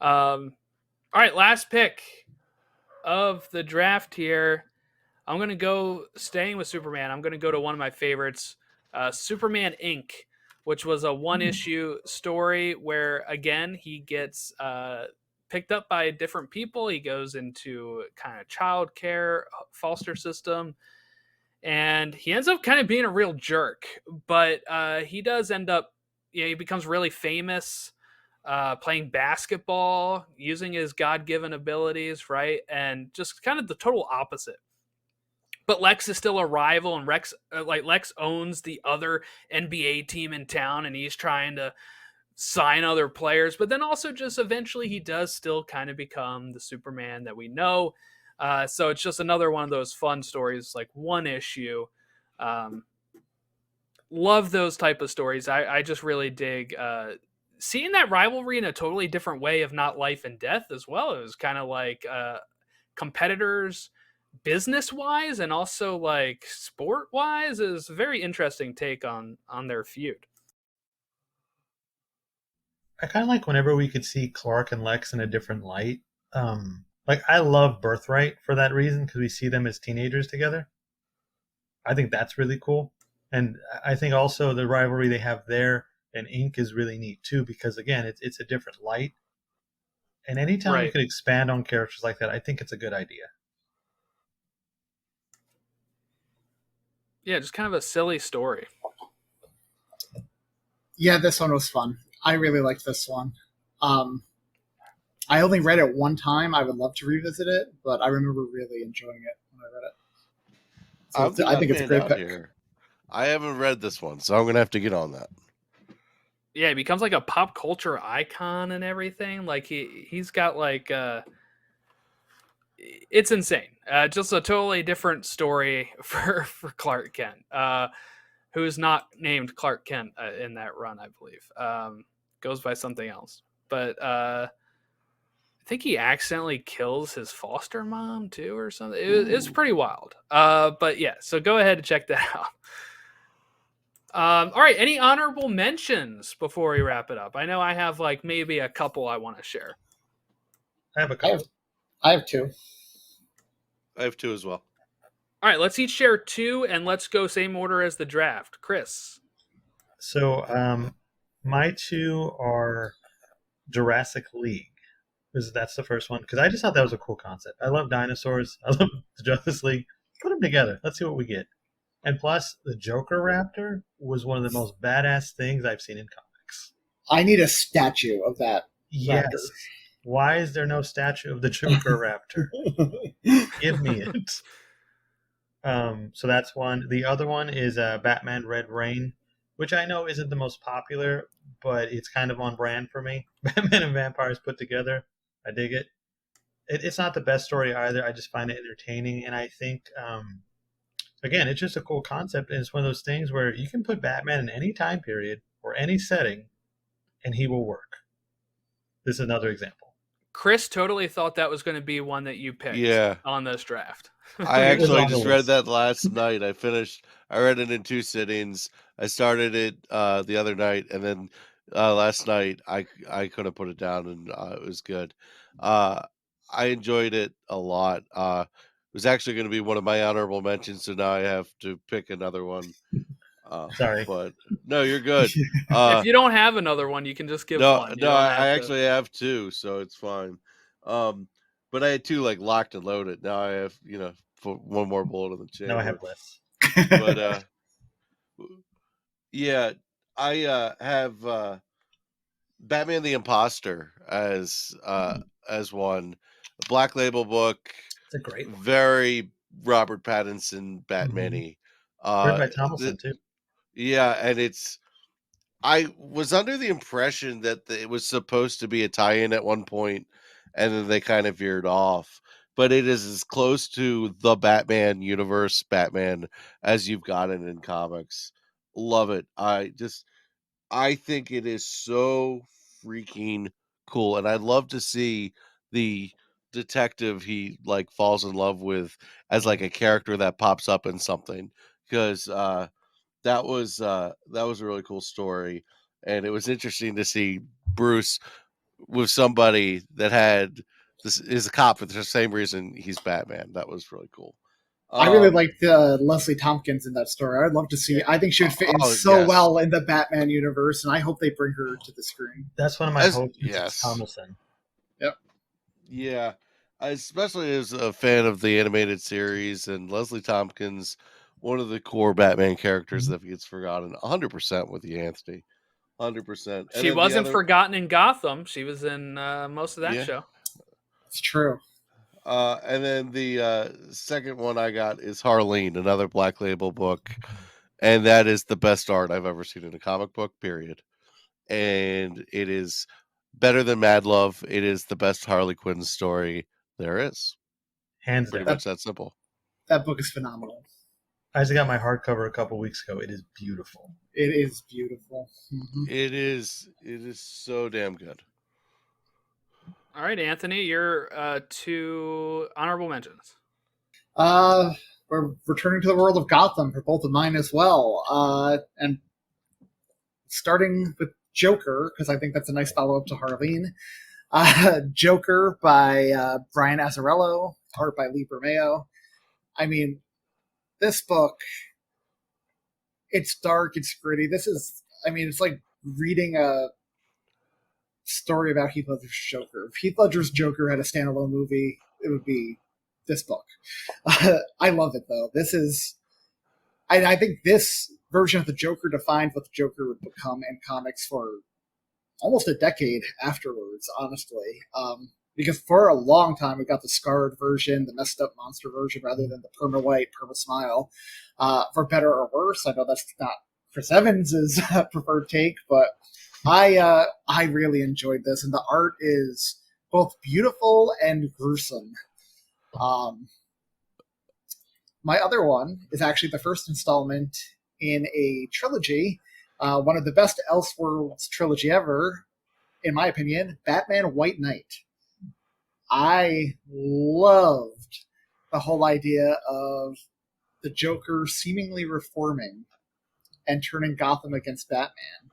All right, last pick of the draft here. I'm going to go, staying with Superman, I'm going to go to one of my favorites, Superman Inc., which was a one-issue story where, again, he gets picked up by different people. He goes into kind of child care, foster system, and he ends up kind of being a real jerk. But he does end up, he becomes really famous playing basketball, using his God-given abilities, right? And just kind of the total opposite. But Lex is still a rival, and Lex owns the other NBA team in town, and he's trying to sign other players. But then also just eventually he does still kind of become the Superman that we know. So it's just another one of those fun stories, like one issue. Love those type of stories. I just really dig seeing that rivalry in a totally different way of not life and death as well. It was kind of like competitors business wise and also like sport wise is a very interesting take on their feud. I kind of like whenever we could see Clark and Lex in a different light. Like, I love Birthright for that reason, because we see them as teenagers together. I think that's really cool. And I think also the rivalry they have there and Inc. is really neat too, because again, it's a different light. And anytime you could expand on characters like that, I think it's a good idea. Yeah, just kind of a silly story. Yeah, this one was fun. I really liked this one. I only read it one time. I would love to revisit it, but I remember really enjoying it when I read it. So I think it's a great pick. Here. I haven't read this one, so I'm gonna have to get on that. Yeah, he becomes like a pop culture icon and everything. Like he's got like it's insane. Just a totally different story for Clark Kent, who's not named Clark Kent in that run, I believe. Goes by something else, but I think he accidentally kills his foster mom too, or something. It's pretty wild. But yeah, so go ahead and check that out. All right, any honorable mentions before we wrap it up? I know I have like maybe a couple I want to share. I have a couple. I have two. I have two as well. All right, let's each share two, and let's go same order as the draft. Chris. So my two are Jurassic League. That's the first one, because I just thought that was a cool concept. I love dinosaurs. I love the Justice League. Put them together. Let's see what we get. And plus, the Joker Raptor was one of the most badass things I've seen in comics. I need a statue of that. Yes. Raptor. Why is there no statue of the Joker Raptor? Give me it. So that's one. The other one is Batman Red Rain, which I know isn't the most popular, but it's kind of on brand for me. Batman and vampires put together. I dig it. It's not the best story either. I just find it entertaining, and I think, again, it's just a cool concept, and it's one of those things where you can put Batman in any time period or any setting, and he will work. This is another example. Chris totally thought that was going to be one that you picked on this draft. I actually just read that last night. I read it in two sittings. I started it the other night, and then last night I couldn't put it down, and it was good. I enjoyed it a lot. It was actually going to be one of my honorable mentions, so now I have to pick another one. Sorry, but no, you're good. If you don't have another one, you can just give one. No, I actually have two, so it's fine. But I had two like locked and loaded. Now I have, one more bullet in the chamber. No, I have less. But yeah, I have Batman the Imposter as one. Black Label book. It's a great one. Very Robert Pattinson Batman-y. Written by Tomlinson too. Yeah, and I was under the impression that it was supposed to be a tie-in at one point, and then they kind of veered off. But it is as close to the Batman universe Batman as you've gotten in comics. Love it. I think it is so freaking cool, and I'd love to see the detective he like falls in love with as like a character that pops up in something, because that was a really cool story, and it was interesting to see Bruce with somebody that had this is a cop for the same reason he's Batman. That was really cool. I really liked Leslie Tompkins in that story. I'd love to see. I think she would fit in well in the Batman universe, and I hope they bring her to the screen. That's one of my hopes. Yes, Tomlinson. Yep. Yeah, especially as a fan of the animated series, and Leslie Tompkins, one of the core Batman characters that gets forgotten 100% with you, Anthony. 100%. She wasn't forgotten in Gotham. She was in most of that show. It's true. And then the second one I got is Harleen, another Black Label book, and that is the best art I've ever seen in a comic book, period. And it is better than Mad Love. It is the best Harley Quinn story there is. Hands pretty down. much that simple. That book is phenomenal. I just got my hardcover a couple weeks ago. It is beautiful. It is beautiful. Mm-hmm. It is so damn good. All right, Anthony, your two honorable mentions. We're returning to the world of Gotham for both of mine as well. And starting with Joker, because I think that's a nice follow-up to Harleen. Joker by Brian Azzarello, art by Lee Bermeo. I mean, this book, it's dark, it's gritty. It's like reading a story about Heath Ledger's Joker. If Heath Ledger's Joker had a standalone movie, it would be this book. I love it, though. I think this version of the Joker defined what the Joker would become in comics for almost a decade afterwards, honestly. Because for a long time we got the scarred version, the messed up monster version, rather than the perma white, perma smile. For better or worse, I know that's not Chris Evans's preferred take, but I really enjoyed this, and the art is both beautiful and gruesome. My other one is actually the first installment in a trilogy, one of the best Elseworlds trilogy ever, in my opinion, Batman White Knight. I loved the whole idea of the Joker seemingly reforming and turning Gotham against Batman.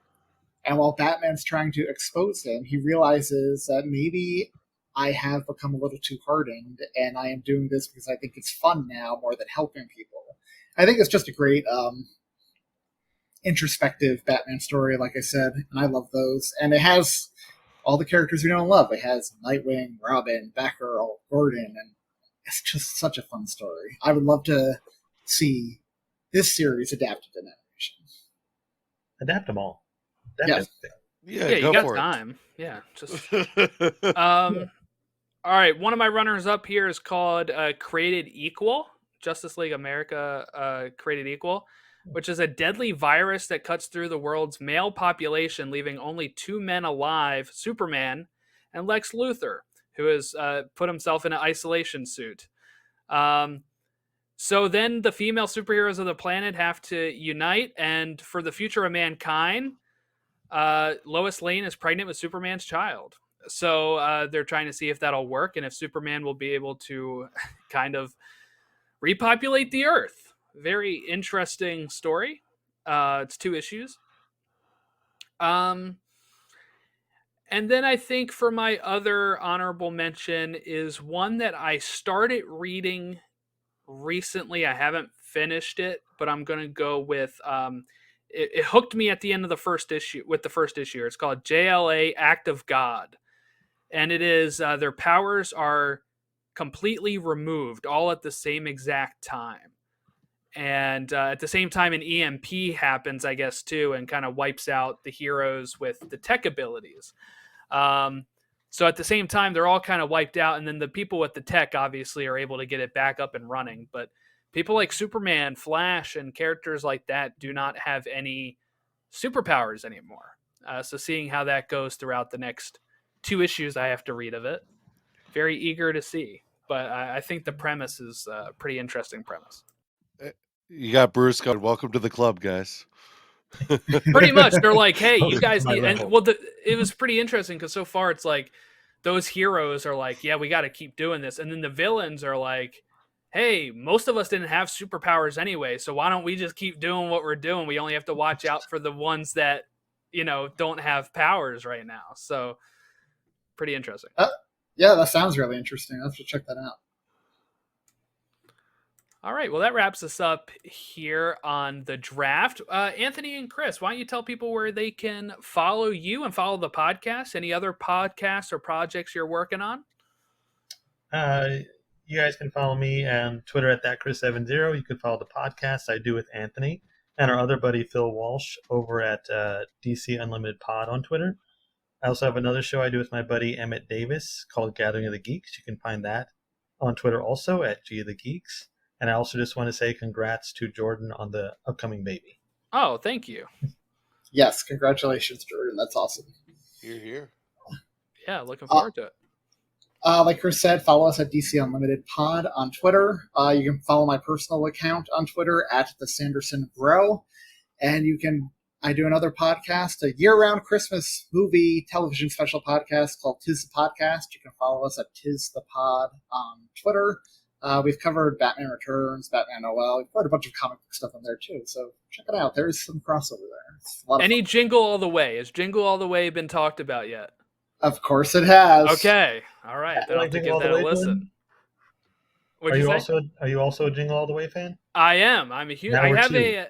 And while Batman's trying to expose him, he realizes that maybe I have become a little too hardened, and I am doing this because I think it's fun now more than helping people. I think it's just a great introspective Batman story, like I said, and I love those. And it has all the characters we know and love. It has Nightwing, Robin, Batgirl, Gordon, and it's just such a fun story. I would love to see this series adapted in animation. Adapt them all. Yes. Yeah, go you got for time. Yeah, just it. all right. One of my runners up here is called Created Equal. Justice League America Created Equal, which is a deadly virus that cuts through the world's male population, leaving only 2 men alive, Superman and Lex Luthor, who has put himself in an isolation suit. So then the female superheroes of the planet have to unite, and for the future of mankind, Lois Lane is pregnant with Superman's child. So they're trying to see if that'll work and if Superman will be able to kind of repopulate the Earth. Very interesting story. It's 2 issues. And then I think for my other honorable mention is one that I started reading recently. I haven't finished it, but I'm going to go with it hooked me at the end of the first issue with the first issue. It's called JLA Act of God. And it is their powers are completely removed all at the same exact time. And at the same time, an EMP happens, I guess, too, and kind of wipes out the heroes with the tech abilities. So at the same time, they're all kind of wiped out. And then the people with the tech obviously are able to get it back up and running. But people like Superman, Flash, and characters like that do not have any superpowers anymore. So seeing how that goes throughout the next 2 issues I have to read of it, very eager to see. But I think the premise is a pretty interesting premise. You got Bruce going, welcome to the club, guys. Pretty much. They're like, hey, you guys My need... And, level. well, it was pretty interesting because so far it's like those heroes are like, yeah, we got to keep doing this. And then the villains are like, hey, most of us didn't have superpowers anyway, so why don't we just keep doing what we're doing? We only have to watch out for the ones that, don't have powers right now. So pretty interesting. Yeah, that sounds really interesting. I'll have to check that out. All right, well, that wraps us up here on the draft. Anthony and Chris, why don't you tell people where they can follow you and follow the podcast? Any other podcasts or projects you're working on? You guys can follow me on Twitter at thatchris70. You can follow the podcast I do with Anthony and our other buddy Phil Walsh over at DC Unlimited Pod on Twitter. I also have another show I do with my buddy Emmett Davis called Gathering of the Geeks. You can find that on Twitter also at G of the Geeks. And I also just want to say congrats to Jordan on the upcoming baby. Oh, thank you. Yes, congratulations, Jordan. That's awesome. Here. Yeah, looking forward to it. Like Chris said, follow us at DC Unlimited Pod on Twitter. You can follow my personal account on Twitter at the Sanderson Bro. And I do another podcast, a year-round Christmas movie television special podcast called Tis the Podcast. You can follow us at Tis the Pod on Twitter. We've covered Batman Returns, Batman Noel. We've got a bunch of comic book stuff in there too, so check it out. There's some crossover there. It's a lot of Any fun. Jingle All the Way? Has Jingle All the Way been talked about yet? Of course it has. Okay, all right. Then I'll have to Jingle give All the that a Way, listen. Jordan? What'd you say? Are you also a Jingle All the Way fan? I am. I'm a huge. Now I we're have two.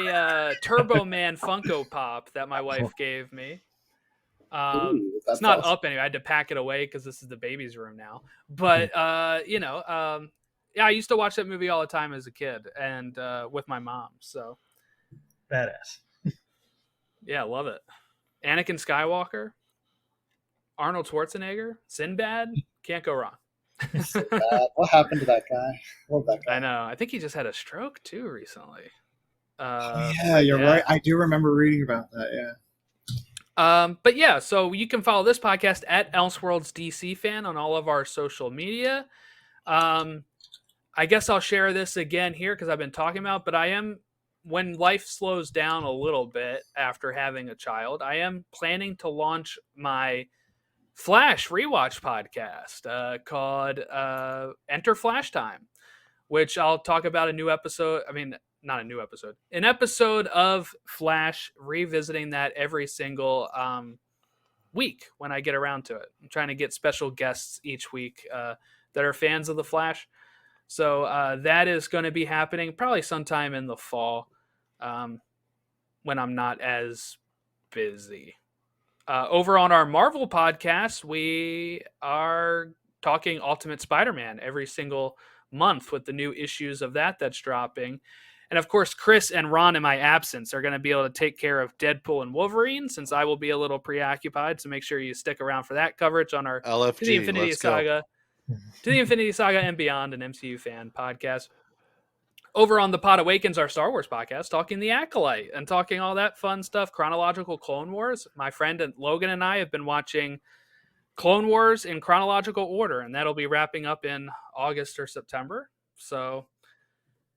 a Turbo Man Funko Pop that my wife gave me. Ooh, that's It's not awesome. up anyway. I had to pack it away because this is the baby's room now. But yeah, I used to watch that movie all the time as a kid and with my mom. So Badass. yeah, love it. Anakin Skywalker, Arnold Schwarzenegger, Sinbad. Can't go wrong. What happened to that guy? Love that guy. I know. I think he just had a stroke too recently. You're right. I do remember reading about that. Yeah. But yeah, so you can follow this podcast at elseworldsdcfan on all of our social media. I guess I'll share this again here because I've been talking about, but when life slows down a little bit after having a child, I am planning to launch my Flash rewatch podcast called Enter Flash Time, which I'll talk about a new episode. I mean, not a new episode, an episode of Flash, revisiting that every single week when I get around to it. I'm trying to get special guests each week that are fans of the Flash. So that is going to be happening probably sometime in the fall when I'm not as busy. Over on our Marvel podcast, we are talking Ultimate Spider-Man every single month with the new issues of that's dropping. And of course, Chris and Ron, in my absence, are going to be able to take care of Deadpool and Wolverine, since I will be a little preoccupied. So make sure you stick around for that coverage on our LFG, To the Infinity Saga and Beyond, an MCU fan podcast. Over on the Pod Awakens, our Star Wars podcast, talking the Acolyte and talking all that fun stuff, chronological Clone Wars. My friend Logan and I have been watching Clone Wars in chronological order, and that'll be wrapping up in August or September. So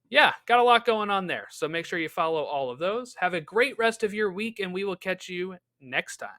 yeah, got a lot going on there. So make sure you follow all of those. Have a great rest of your week, and we will catch you next time.